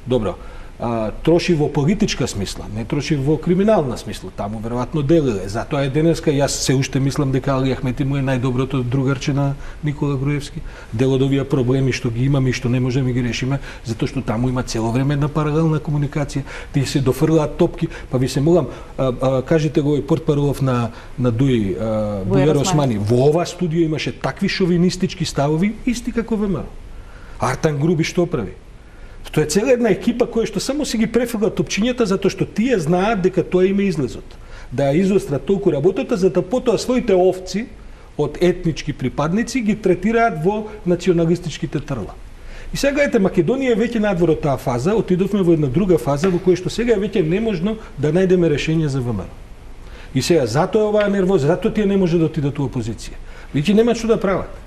Добро, троши во политичка смисла, не троши во криминална смисла, таму веројатно делиле. Затоа е денеска, јас се уште мислам дека Али Ахмети му е најдоброто другарче на Никола Груевски. Дел од овие проблеми што ги имаме и што не можеме ги решиме, затоа што таму има цело време една паралелна комуникација, тие се дофрлаат топки, па ви се молам, кажете го и портпаролов на Дуи, Бујар Османи, во ова студио имаше такви шовинистички ставови, исти како ВМРО. Артан Груби што прави? Тоа е цела една екипа која што само си ги префрлат топчињата затоа што тие знаат дека тоа им е излезот. Да ја изострат толку работата, за да потоа своите овци од етнички припадници ги третираат во националистичките трла. И сега ете, Македонија е веќе надвор од таа фаза, отидовме во една друга фаза во која што сега е веќе неможно да најдеме решение за ВМРО. И сега затоа оваа нервоза, затоа тие не може да отидат у опозиција. Веќе нема што да прават.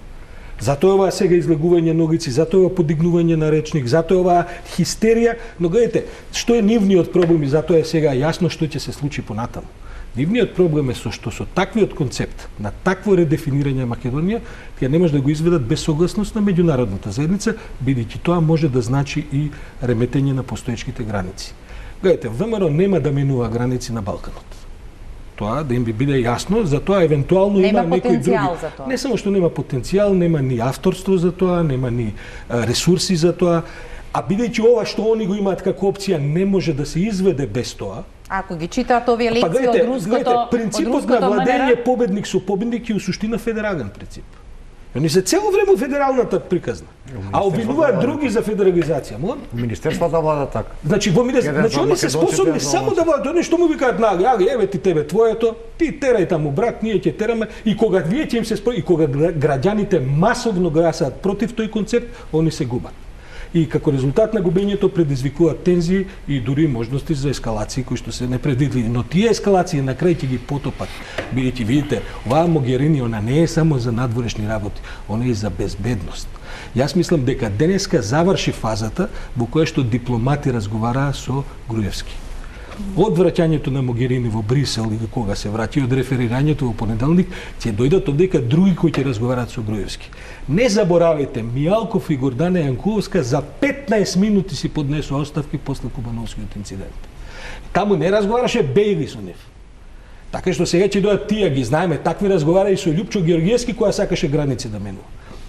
Затоа ова сега излегување ногици, затоа ова подигнување на речник, затоа ова хистерија, но гледате, што е нивниот проблем и затоа е сега јасно што ќе се случи понатаму. Нивниот проблем е што со таквиот концепт, на такво редефинирање на Македонија, тие не може да го изведат без согласност на меѓународната заедница, бидејќи тоа може да значи и реметење на постоечките граници. Гледате, ВМРО нема да минува граници на Балканот. Тоа да им би биде јасно, за тоа евентуално има некои други. Не само што нема потенцијал, нема ни авторство за тоа, нема ни ресурси за тоа, а бидејќи ова што они го имаат како опција не може да се изведе без тоа. Ако ги читаат овие лекции од руското, принципот на владење победник со победник е у суштина федерален принцип. Они се цело време федералната приказна. А обвинуваат други за федерализација. Министерството да влада така. Значи они се способни само да владат. Они што му викаат на еве ти тебе твоето, ти терај таму брат, ние ќе тераме и кога вие ќе им се и кога граѓаните масовно гласаат против тој концепт, они се губат. И како резултат на губењето предизвикуваат тензии и дури можности за ескалации кои што се непредвидливи. Но тие ескалации на крај ќе ги потопат. Бидејќи видите, оваа Могерини, она не е само за надворешни работи, она е и за безбедност. Јас мислам дека денеска заврши фазата во која што дипломати разговараа со Груевски. Од враќањето на Могерини во Брисел или кога се враќа, од реферирањето во понеделник, ќе дојдат овдека други кои ќе разговараат со Груевски. Не заборавајте, Мијалков и Гордана Јанкуловска за 15 минути си поднесоа оставки после Кубановскиот инцидент. Таму не разговараше Бејли со нив. Така што сега ќе дојдат тие, ги знаеме, такви разговара и со Љупчо Георгиевски која сакаше граници да менува.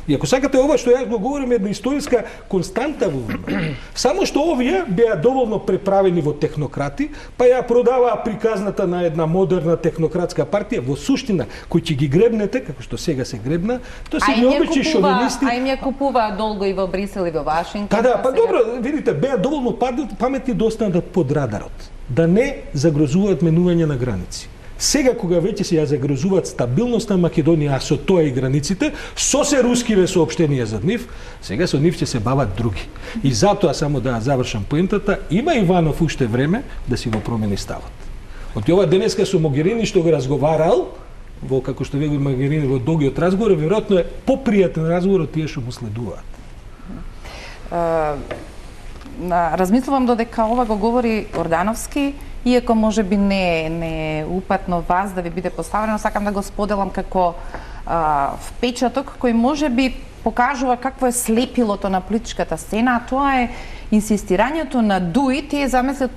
И ако сакате ова што јас го говорам е една историска константа во ВМРО. Само што овие беа доволно преправени во технократи, па ја продаваа приказната на една модерна технократска партија во суштина кој ќе ги гребнете, како што сега се гребна, тоа се необични шовинисти. А им ја купува долго и во Брисел и во Вашингтон. Да, па добро, видите, беа доволно паметни да останат под радарот, да не загрозуваат менување на граници. Сега кога веќе се ја загрозуваат стабилност на Македонија, а со тоа и границите, со се рускиве соопштенија за нив, сега со нив ќе се бават други. И затоа само да завршам поентата, има Иванов уште време да си го промени ставот. Од ова денеска со Могерини што го разговарал, во како што вели Могерини во долгиот разговор, веројатно е попријатен разговор од тие што му следуваат. Размислувам додека ова го говори Ордановски, иако може би не упатно вас да ви биде поставено, сакам да го споделам како впечаток кој може би покажува какво е слепилото на политичката сцена, а тоа е инсистирањето на ДУИ. Тие замислят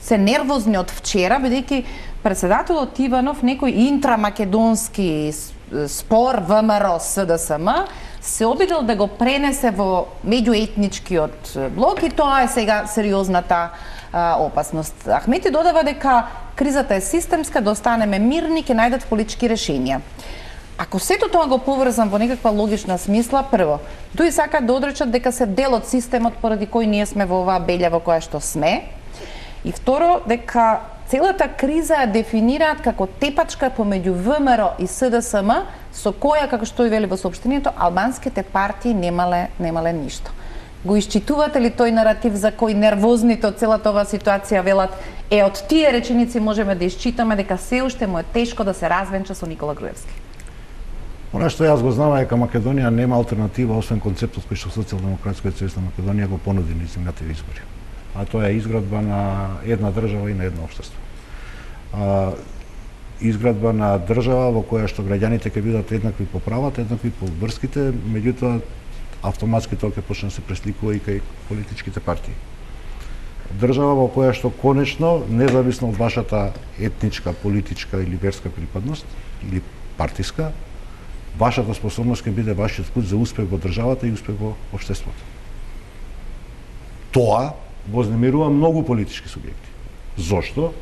се нервозни од вчера, бидејќи председателот Иванов некој интрамакедонски спор ВМРО СДСМ се обидел да го пренесе во меѓуетничкиот блок и тоа е сега сериозната опасност. Ахмети додава дека кризата е системска, да останеме мирни, ќе најдат политички решенија. Ако сето тоа го поврзам во некаква логична смисла, прво, ДУИ сакаат да одречат дека се дел од системот поради кој ние сме во оваа белја во која што сме. И второ, дека целата криза ја дефинираат како тепачка помеѓу ВМРО и СДСМ, со која, како што и вели во соопштението, албанските партии немале ништо. Го исчитувате ли тој наратив за кој нервозните од целата оваа ситуација велат од тие реченици можеме да исчитаме дека се уште му е тешко да се развенча со Никола Груевски? Она што јас го знам е дека Македонија нема алтернатива освен концептот кој што Социјалдемократската цивилна Македонија го понуди на изминатите избори. А тоа е изградба на една држава и на едно општество. Изградба на држава во која што граѓаните ќе бидат еднакви по правата, еднакви по врските, меѓутоа автоматски тоа ќе почне да се пресликува и кај политичките партии. Држава во која што конечно, независно од вашата етничка, политичка или верска припадност или партиска, вашата способност ќе биде вашиот пат за успех во државата и успех во општеството. Тоа вознемирува многу политички субјекти. Зошто?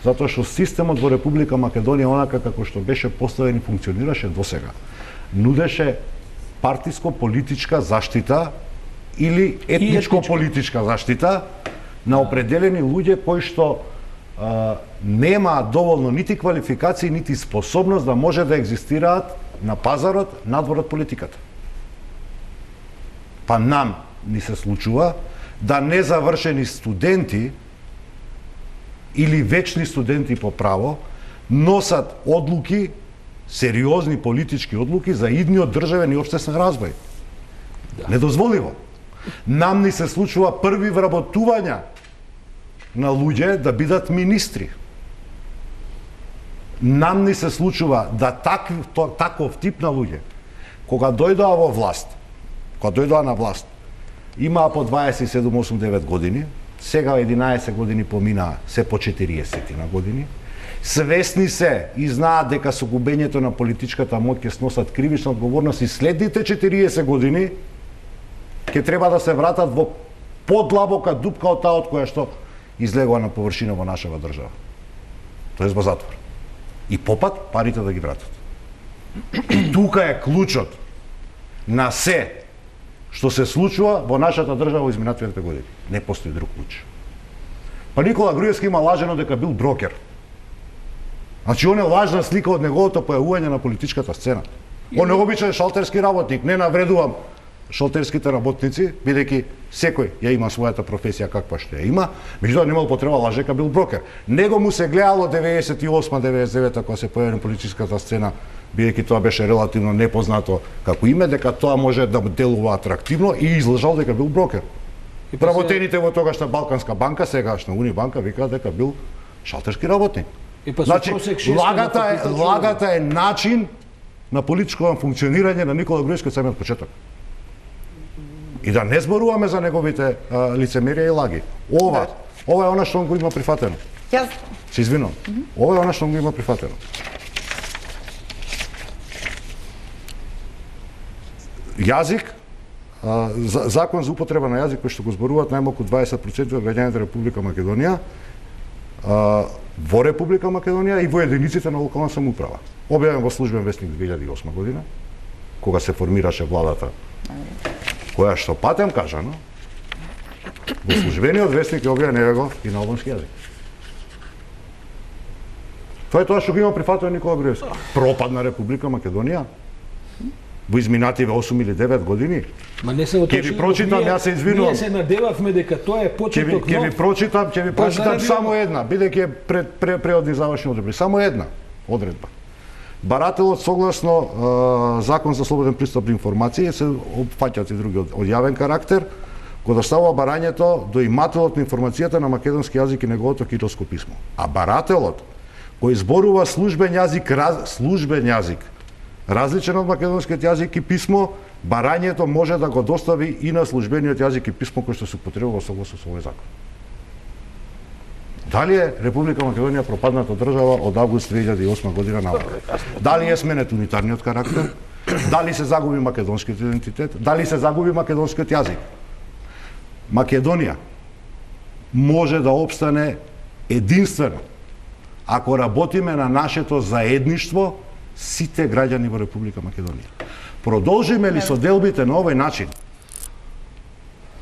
Затоа што системот во Република Македонија, онака како што беше поставен и функционираше досега, нудеше партиско-политичка заштита или етничко-политичка заштита на определени луѓе кои што нема доволно нити квалификации, нити способност да може да екзистираат на пазарот надвор од политиката. Па нам ни се случува да незавршени студенти или вечни студенти по право носат одлуки, сериозни политички одлуки за идниот државен и општествен развој. Да. Недозволиво. Нам ни се случува први вработувања на луѓе да бидат министри. Нам ни се случува да таков тип на луѓе, кога дојдоа во власт, кога дојдоа на власт, имаа по 27, 8, 9 години, сега 11 години поминаа, се по 40 на години, свесни се и знаат дека со губењето на политичката моќ ќе сносат кривична одговорност и следните 40 години ќе треба да се вратат во подлабока дупка од таа од која што излегува на површина во нашава држава. Тоест во затвор. И попат парите да ги вратат. И тука е клучот на се што се случува во нашата држава во изминатите години. Не постои друг клуч. Па Никола Груевски има лажено дека бил брокер. Значи, он е лажна слика од неговото појавување на политичката сцена. Он е обичен шалтерски работник. Не навредувам шалтерските работници, бидејќи секој ја има својата професија каква што ја има, меѓутоа немал потреба лаже дека бил брокер. Него му се гледало 98-99 кога се појави на политичката сцена, бидејќи тоа беше релативно непознато како име, дека тоа може да делува атрактивно и излажал дека бил брокер. Вработените во тогашна Балканска банка, сегашна Унибанка, викаат дека бил шалтерски работник. Значи, лагата е начин на политичко функционирање на Никола Груевски од самиот почеток. И да не зборуваме за неговите лицемерија и лаги. Ова е она што он го има прифатено. Се извинувам. Ова е она што он го има прифатено. Јазик, закон за употреба на јазик кој што го зборуваат најмалку 20% од граѓаните Република Македонија, во Република Македонија и во единиците на локална самоуправа. Објавен во Службен весник 2008 година, кога се формираше владата, која што патем кажано, во Службениот весник е објавен него и на албански јазик. Тоа е тоа што го има прифатено Никола Груевски. Пропадна Република Македонија во изминативе 8 или 9 години. Ма не само тоа. Ќе ви прочитам, јас се извинувам. Ние се надевавме дека тоа е почеток. Ќе ви прочитам само една, бидејќи е преодни завршни одредби, само една одредба. Барателот согласно Закон за слободен пристап до информации се опфаќаат и други од јавен карактер, кога ставува барањето до имателот на информацијата на македонски јазик и неговото кирилско писмо. А барателот кој зборува службен јазик, различен од македонскиот јазик и писмо, барањето може да го достави и на службениот јазик и писмо кој што се употребува согласно со овој закон. Дали е Република Македонија пропадната држава од август 2008 година наваму? Дали е сменет унитарниот карактер? Дали се загуби македонскиот идентитет? Дали се загуби македонскиот јазик? Македонија може да опстане единствено ако работиме на нашето заедништво сите граѓани во Република Македонија. Продолжиме ли со делбите на овој начин,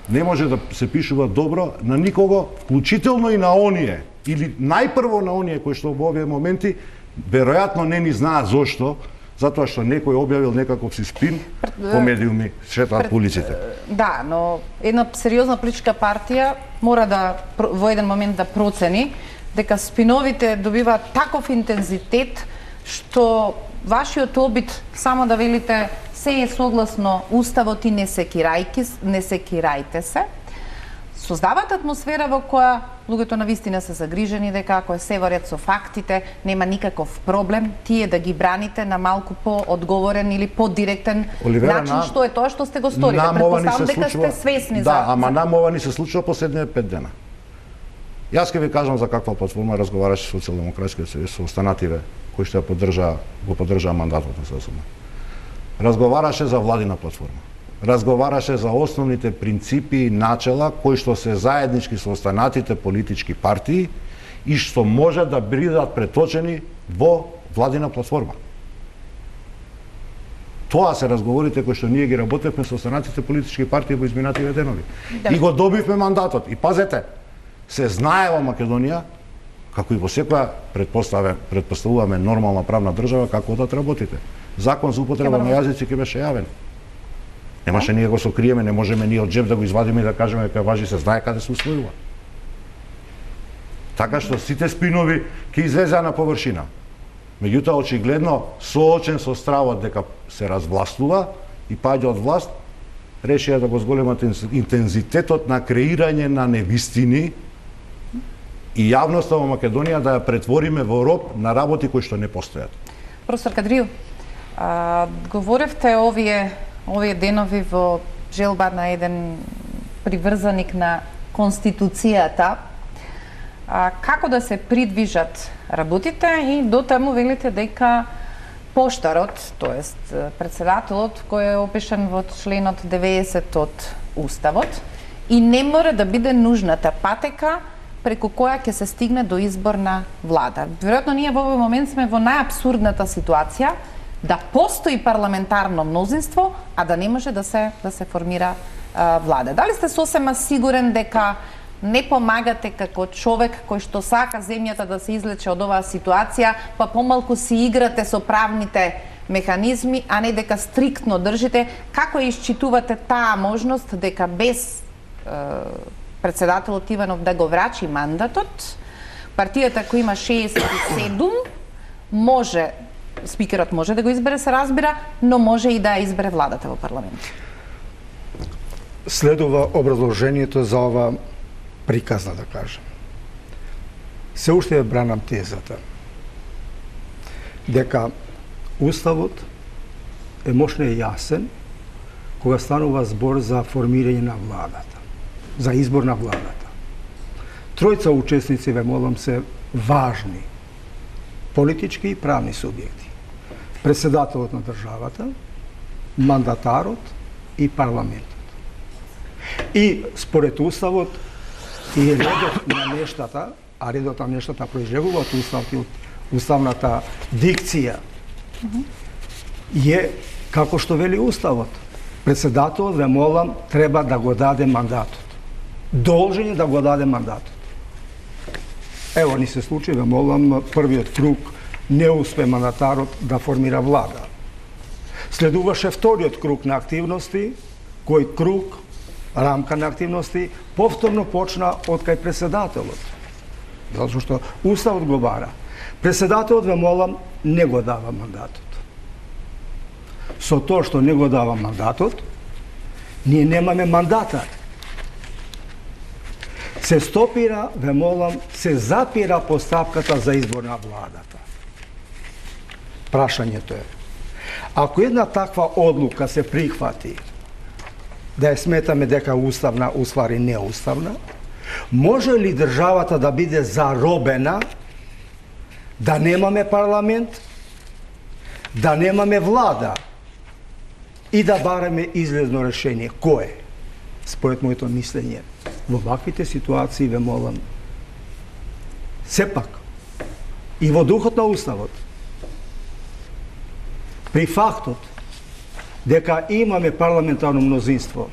не може да се пишува добро на никого, вклучително и на оние, или најпрво на оние кои што во овие моменти веројатно не ни знаат зошто, затоа што некој објавил некаков си спин по медиуми, шетаат по улиците. Да, но една сериозна политичка партија мора да во еден момент да процени дека спиновите добиваат таков интензитет што вашиот обид само да велите се е согласно уставот и не секирајте се, создават атмосфера во која луѓето навистина се загрижени дека ако е се варят со фактите, нема никаков проблем тие да ги браните на малку поодговорен или подиректен начин, што е тоа што сте го сторили. Претпоставам дека сте свесни за... Да, ама нам ова ни се случува последните 5 дена. Јас ќе ви кажам за каква платформа разговараше Социјалдемократскиот сојуз со останативе кои што го поддржаа мандатот на СДСМ. Разговараше за владина платформа. Разговараше за основните принципи и начела кои што се заеднички со останатите политички партии и што може да бидат преточени во владина платформа. Тоа се разговорите кои што ние ги работевме со останатите политички партии во изминативе денови. Да. И го добивме мандатот. И пазете, се знае во Македонија, како и во секоја предпоставуваме нормална правна држава, како да работите. Закон за употреба на јазици ќе беше јавен. Немаше ние го сокриеме, не можеме ние од джеб да го извадиме и да кажеме дека важи, се знае каде се усвојува. Така што сите спинови ќе излезеа на површина. Меѓутоа, очигледно, соочен со стравот дека се развластува и паѓа од власт, решија да го зголемат интензитетот на креирање на невистини и јавноста во Македонија да ја претвориме во роб на работи кои што не постојат. Професор Кадрiju, говоревте овие денови во желба на еден приврзаник на Конституцијата, како да се придвижат работите и до таму велите дека поштарот, тоест председателот кој е опишан во членот 90 од Уставот и не мора да биде нужната патека преку која ќе се стигне до избор на влада. Веројатно ние во овој момент сме во најапсурдната ситуација да постои парламентарно мнозинство, а да не може да се формира влада. Дали сте сосема сигурен дека не помагате како човек кој што сака земјата да се излече од оваа ситуација, па помалку си играте со правните механизми, а не дека стриктно држите? Како исчитувате таа можност дека без председателот Иванов да го врачи мандатот, партијата која има 67 може, спикерот може да го избере, се разбира, но може и да избере владата во парламент? Следува образложението за ова приказна, да кажем. Се уште ја бранам тезата дека Уставот е мощно и јасен кога станува збор за формирање на владата, за избор на владата. Тројца учесници, ве молам, се важни политички и правни субјекти. Председателот на државата, мандатарот и парламентот. И според Уставот и редот на нештата, а редот на нештата произлегува од Уставот и од уставната дикција, е како што вели Уставот. Председателот, ве молам, треба да го даде мандатот. Должен е да го даде мандатот. Ево, ни се случи, ве молам, првиот круг не успе мандатарот да формира влада. Следуваше вториот круг на активности, кој круг, рамка на активности, повторно почна од кај председателот. Затоа што Уставот одговара. Председателот, ве молам, не го дава мандатот. Со тоа што не го дава мандатот, ние немаме мандатар. Се стопира, ве молам, се запира постапката за избор на владата. Прашањето е, ако една таква одлука се прихвати, да ја сметаме дека уставна, уствари неуставна, може ли државата да биде заробена, да немаме парламент, да немаме влада и да бараме излезно решение? Кое? Според моето мислење, во ваквите ситуации, ве молам, сепак, и во духот на Уставот, при фактот дека имаме парламентарно мнозинство,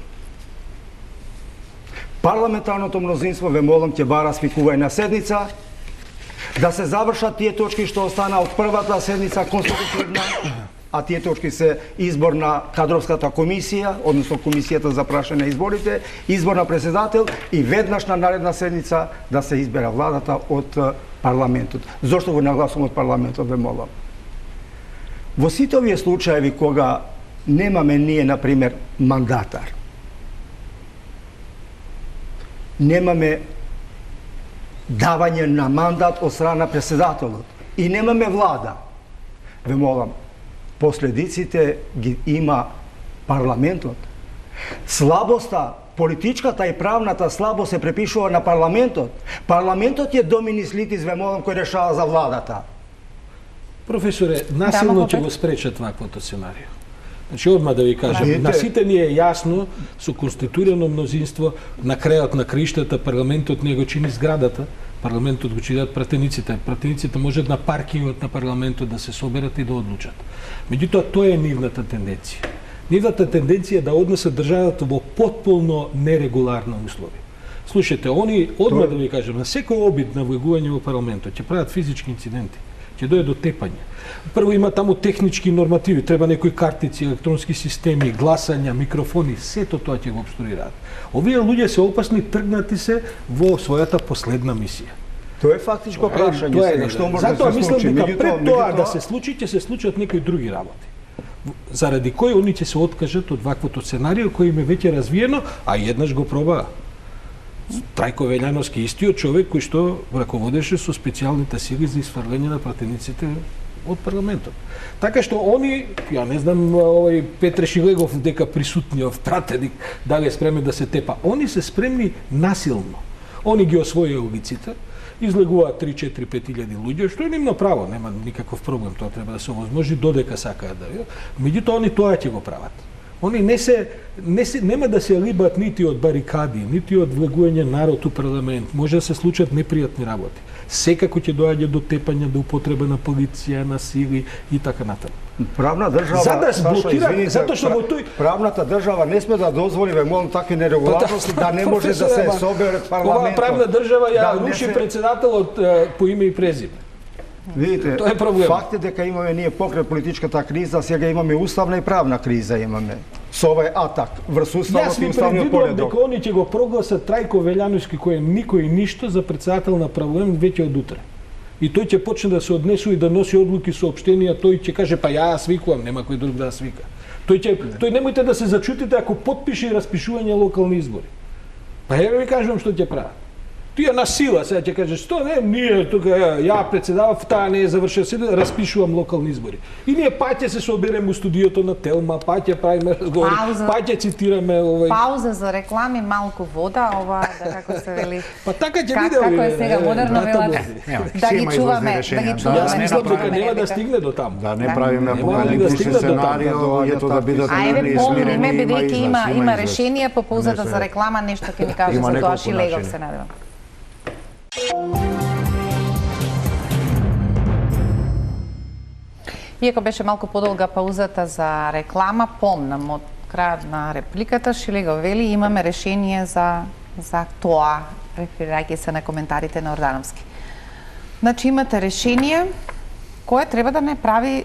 парламентарното мнозинство, ве молам, ќе бара свикување седница, да се завршат тие точки што остана од првата седница конститутивна, а тие точки се избор на кадровската комисија, односно комисијата за прашање на изборите, избор на председател и веднаш на наредна седница да се избера владата од парламентот. Зошто го нагласувам од парламентот, ве молам? Во сите овие случаеви кога немаме ние, например, мандатар, немаме давање на мандат од страна на председателот и немаме влада, ве молам, последиците ги има парламентот. Слабоста, политичката и правната слабост се препишува на парламентот. Парламентот е доминис литис, ве молам, кој решава за владата. Професоре, насилно ќе го спречат ваквото сценарио. Значи, одма да ви кажам, на сите ни е јасно, со конституирано мнозинство, на крајот на краиштата, парламентот не го чини зградата, парламентот го чинат пратениците. Пратениците можат на паркингот на парламентот да се соберат и да одлучат. Меѓутоа, тоа е нивната тенденција. Нивната тенденција е да однесат државата во потполно нерегуларна услови. Слушайте, они, одма да ви кажам, на секој обид на влегување во парламентот ќе прават физички инциденти, ќе дојде до тепање. Прво има таму технички нормативи, треба некои картици, електронски системи, гласања, микрофони, сето тоа ќе го обструираат. Овие луѓе се опасни, тргнати се во својата последна мисија. Тоа е фактичко прашање, што може да се случи. Затоа мислам дека пред тоа да се случи, ќе се случат некои други работи. Заради кои они ќе се откажат од ваквото сценарио кој им е веќе развиено, а еднаш го пробаа. Трајко Велјановски, истиот човек кој што раководеше со специјалните сили за изфрлање на пратениците од парламентот. Така што они, ја не знам, Петре Шилегов дека присутниот пратеник дали е спремен да се тепа. Они се спремни насилно. Они ги освоија улиците, излегуваат 3-4-5 луѓе, што е нивно право, нема никаков проблем, тоа треба да се овозможи додека сакаат да. Меѓутоа они тоа ќе го прават. Они нема да се либат нити од барикади, нити од влегување народ у парламент. Може да се случат непријатни работи. Секако ќе доаѓа до тепање, до употреба на полиција, на сили и така натаму. Правна држава, за да блокира, затоа што во тој правната држава не сме да дозволи ве молам такви нерегуларности да не може да се собере парламентот. Ова правна држава ја руши председателот по име и презиме. Видите, тоа е проблем. Факт е дека имаме ние покрај политичката криза, сега имаме уставна и правна криза имаме. Со овој атак врз уставот и уставниот поредок. Дека они ќе го прогласат Трајко Велјановски кој е никој и ништо за председател на парламент веќе од утре. И тој ќе почне да се однесува и да носи одлуки, соопштенија, тој ќе каже па ја свикувам, нема кој друг да свика. Тој немојте да се зачутите ако подпише и распишување локални избори. Па ја ви кажувам што ќе прават. Тие на сила, сега ќе кажеш, што не, ние тука, ја председавав, таа не е завршил, сега распишувам локални избори. И ние паќе се собереме у студиото на Телма, паќе правиме разговори, паќе цитираме овој... Пауза за реклами, малку вода, ова, да како се вели... Па така ќе биде како е сега модерно, да ги чуваме, да ги чуваме. Јас мислам дека нема да стигне до таму. Да не правиме апокалиптични сценарио, луѓето да бидат мирни и смирени, бидејќи има решение по паузата за реклама, нешто ќе ни каже за тоа Шилегов се надевам. Иако беше малку подолга паузата за реклама, помнам од крајот на репликата, Шилегов вели имаме решение за тоа, реферирајќи се на коментарите на Ордановски. Значи имате решение кој треба да не прави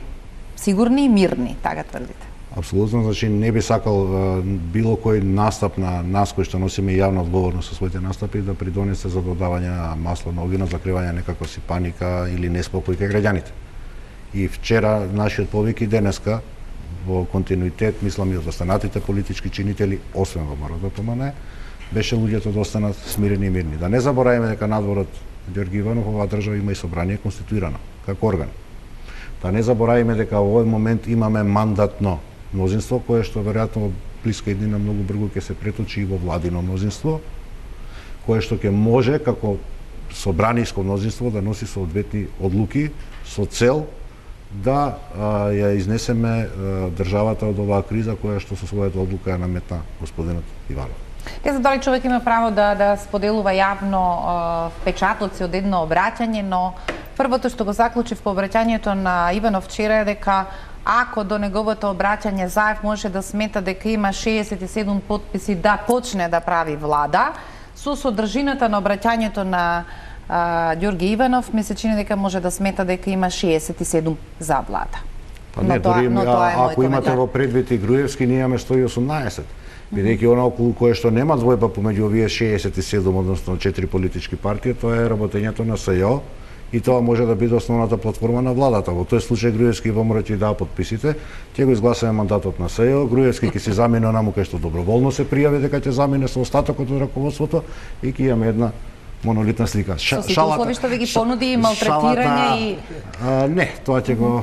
сигурни и мирни, така тврдите? Апсолутно, значи не би сакал било кој настап на нас кои што носиме јавна одговорност со своите настапи да придонесе за додавање масло на огнот, закривање некаква си паника или неспокој кај граѓаните. И вчера нашиот повик и денеска во континуитет, мислам и од останатите политички чинители, освен во МРДПМН, беше луѓето да останат смирени и мирни. Да не забораваме дека надвор од Ѓорги Иванов оваа држава има и собрание конституирано како орган. Да не забораваме дека во овој момент имаме мандатно мнозинство кое што веројатно во блиска иднина многу брзо ќе се преточи и во владино мнозинство, кое што ќе може како собраниско мнозинство да носи соодветни одлуки со цел да ја изнесеме државата од оваа криза која што со својата одлука ја наметна господинот Иванов. Не знам дали човек има право да споделува јавно впечатоци од едно обраќање, но првото што го заклучив по обраќањето на Иванов вчера е дека ако до неговото обраќање Заев може да смета дека има 67 потписи да почне да прави влада, со содржината на обраќањето на Ѓорги Иванов ми се чини дека може да смета дека има 67 за влада. Па не, дури ако имате во предвид и Груевски, ние имаме 118. Бидејќи она околу кое што нема двојба помеѓу овие 67, односно 4 политички партии, тоа е работењето на СЈО и тоа може да биде основната платформа на владата. Во тој случај Груевски и ВМРО ќе даа подписите, ќе го изгласаме мандатот на СЈО, Груевски ќе се замине онаму кај што доброволно се пријави дека ќе замине со остатокот од раководството и ќе имаме една монолитна слика. Со сите услови што ви ги понуди и малтретирање и... Не, тоа ќе го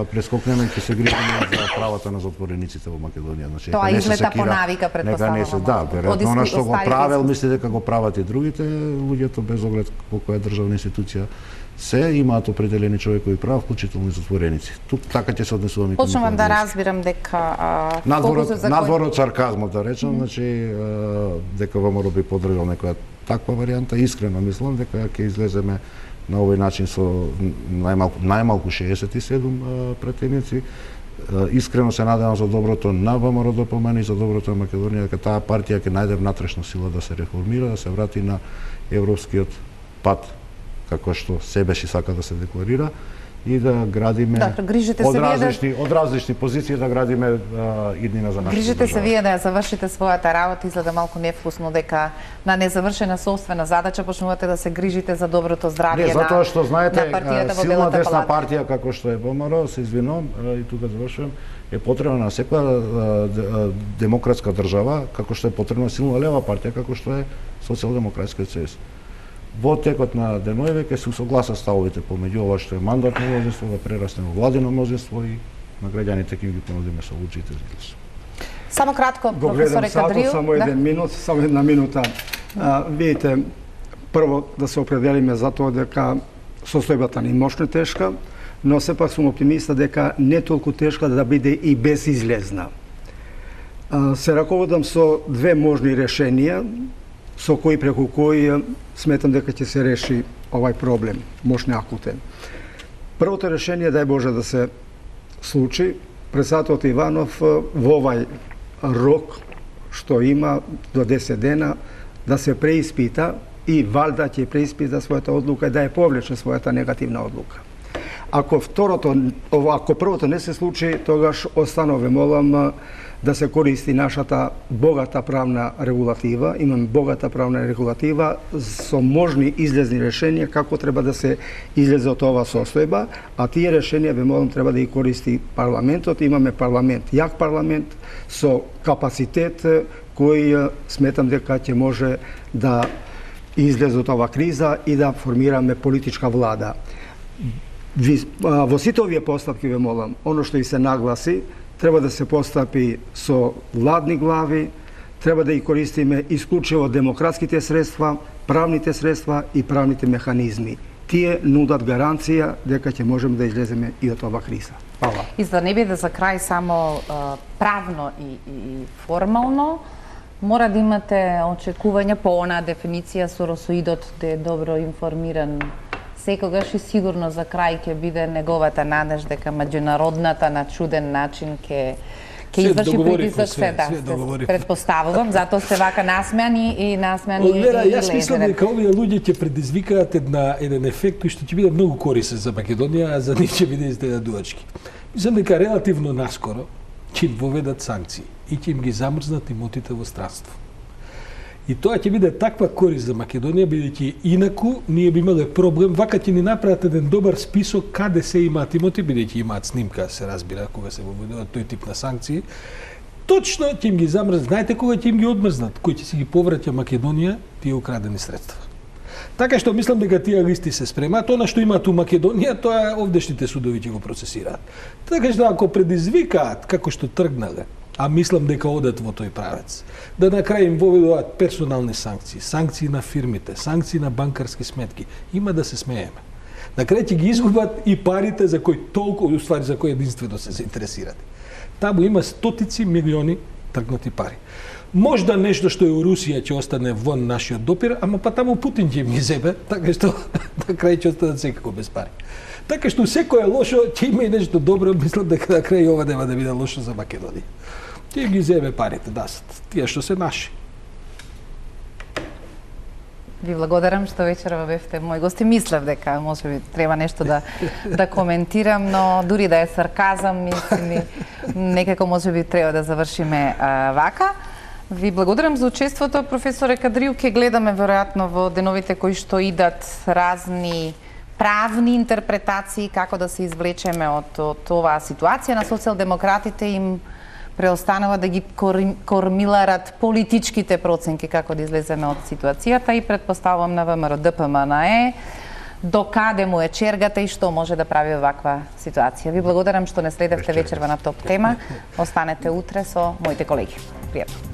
прескокнеме и ќе се грижиме за правата на затворениците во Македонија. Значи, тоа излета по навика, предпоставувам. Да, веројатно она што го правел, мисли дека го прават и другите луѓето без оглед по која државна институција се имаат определени човекови права, вклучително и затвореници. Тук така ќе се однесуваме. Почнувам да разбирам дека надворот сарказмот да речам, значи дека ВМРО би поддржал некоја таква варијанта, искрено мислам дека ќе излеземе на овој начин со најмалку 67 претеници. Искрено се надевам за доброто на ВМРО-ДПМН и за доброто на Македонија, дека таа партија ќе најде внатрешна сила да се реформира, да се врати на европскиот пат, како што себеши сака да се декларира, и да градиме од различни позиции да градиме иднина за нашата Грижите држава. се вие да завршите својата работа, изгледа малку невкусно дека на незавршена собствена задача почнувате да се грижите за доброто здравје на затоа што знаете, силна десна палата. партија како што е ВМРО, се извинувам и тука завршувам, е потребна на секоја демократска држава, како што е потребна силна лева партија како што е Социјалдемократскиот сојуз. Во текот на деноиве ќе се усогласат ставовите помеѓу ова што е мандатно мнозинство да прерасне во владино мнозинство и на граѓаните ќе ги понудиме солуциите за излез. Само кратко, професоре Кадрил. Само еден минут, само една минута. Видите, прво да се определиме за тоа дека состојбата не мощно тешка, но сепак сум оптимиста дека не толку тешка да биде и безизлезна. Се раководам со две можни решенија, со кои преку кои сметам дека ќе се реши овај проблем, мощно акутен. Првото решение, дај Боже да се случи, председателот Иванов во овај рок што има до 10 дена да се преиспита и валда ќе преиспита својата одлука и да ја повлече својата негативна одлука. Ако првото не се случи, тогаш останове молам да се користи нашата богата правна регулатива. Имаме богата правна регулатива со можни излезни решенија како треба да се излезе од оваа состојба, а тие решенија ве молам треба да ги користи парламентот. Имаме парламент, јак парламент со капацитет кој сметам дека ќе може да излезе од оваа криза и да формираме политичка влада. Во сите овие постапки ве молам, оно што и се нагласи, треба да се постапи со ладни глави, треба да ги користиме исклучиво демократските средства, правните средства и правните механизми. Тие нудат гаранција дека ќе можеме да излеземе и од оваа криза. Фала. И за да не биде за крај само правно и формално, мора да имате очекувања по онаа дефиниција со росоидот да е добро информиран секогаш и сигурно за крај ќе биде неговата надеж дека меѓународната на чуден начин ќе Ке изврши притисок све, да, предпоставувам, затоа сте вака насмеани и јас мислам дека овие луѓе ќе предизвикаат еден ефект кој што ќе биде многу корисен за Македонија, а за нив ќе биде изненадувачки. Мислам дека релативно наскоро ќе им воведат санкции и ќе им ги замрзнат имотите во странство. И тоа ќе биде таква корист за Македонија, бидејќи инаку ние би имале проблем, вака ќе ни направат еден добар список каде се имаат имоти, бидејќи имаат снимка, се разбира, кога се воведуваат тој тип на санкции. Точно ќе им ги замрзнат. Знаете кога ќе им ги одмрзнат? Кој ќе си ги повраќа Македонија тие украдени средства. Така што мислам дека тие листи се спремаат, она што имаат у Македонија, тоа овдешните судови ќе го процесираат. Така што ако предизвикаат како што тргнале, а мислам дека одат во тој правец, да на крај им воведуваат персонални санкции, санкции на фирмите, санкции на банкарски сметки, има да се смееме. На крај ќе ги изгубат и парите за кои толку, уствари за кои единствено се заинтересират. Таму има стотици милиони тргнати пари. Можда нешто што е у Русија ќе остане вон нашиот допир, ама па таму Путин ќе им ги зебе, така што на крај ќе останат секако без пари. Така што секој е лошо, ќе има и нешто добро, мислам дека на крај ова нема да биде лошо за Македонија. Ќе ги зебе парите, дасат, тие што се наши. Ви благодарам што вечерва бевте мој гост и мислев дека можеби треба нешто да коментирам, но дури да е сарказам, мислим некако можеби треба да завршиме вака. Ви благодарам за учеството, професоре Кадрiju. Ке гледаме веројатно во деновите кои што идат разни правни интерпретации како да се извлечеме од оваа ситуација. На социјалдемократите им преостанува да ги кормиларат политичките проценки како да излеземе од ситуацијата и предпоставувам на ВМРО ДПМНЕ до каде му е чергата и што може да прави ваква ситуација. Ви благодарам што не следевте вечерва на Топ тема. Останете утре со моите колеги. Пријатно.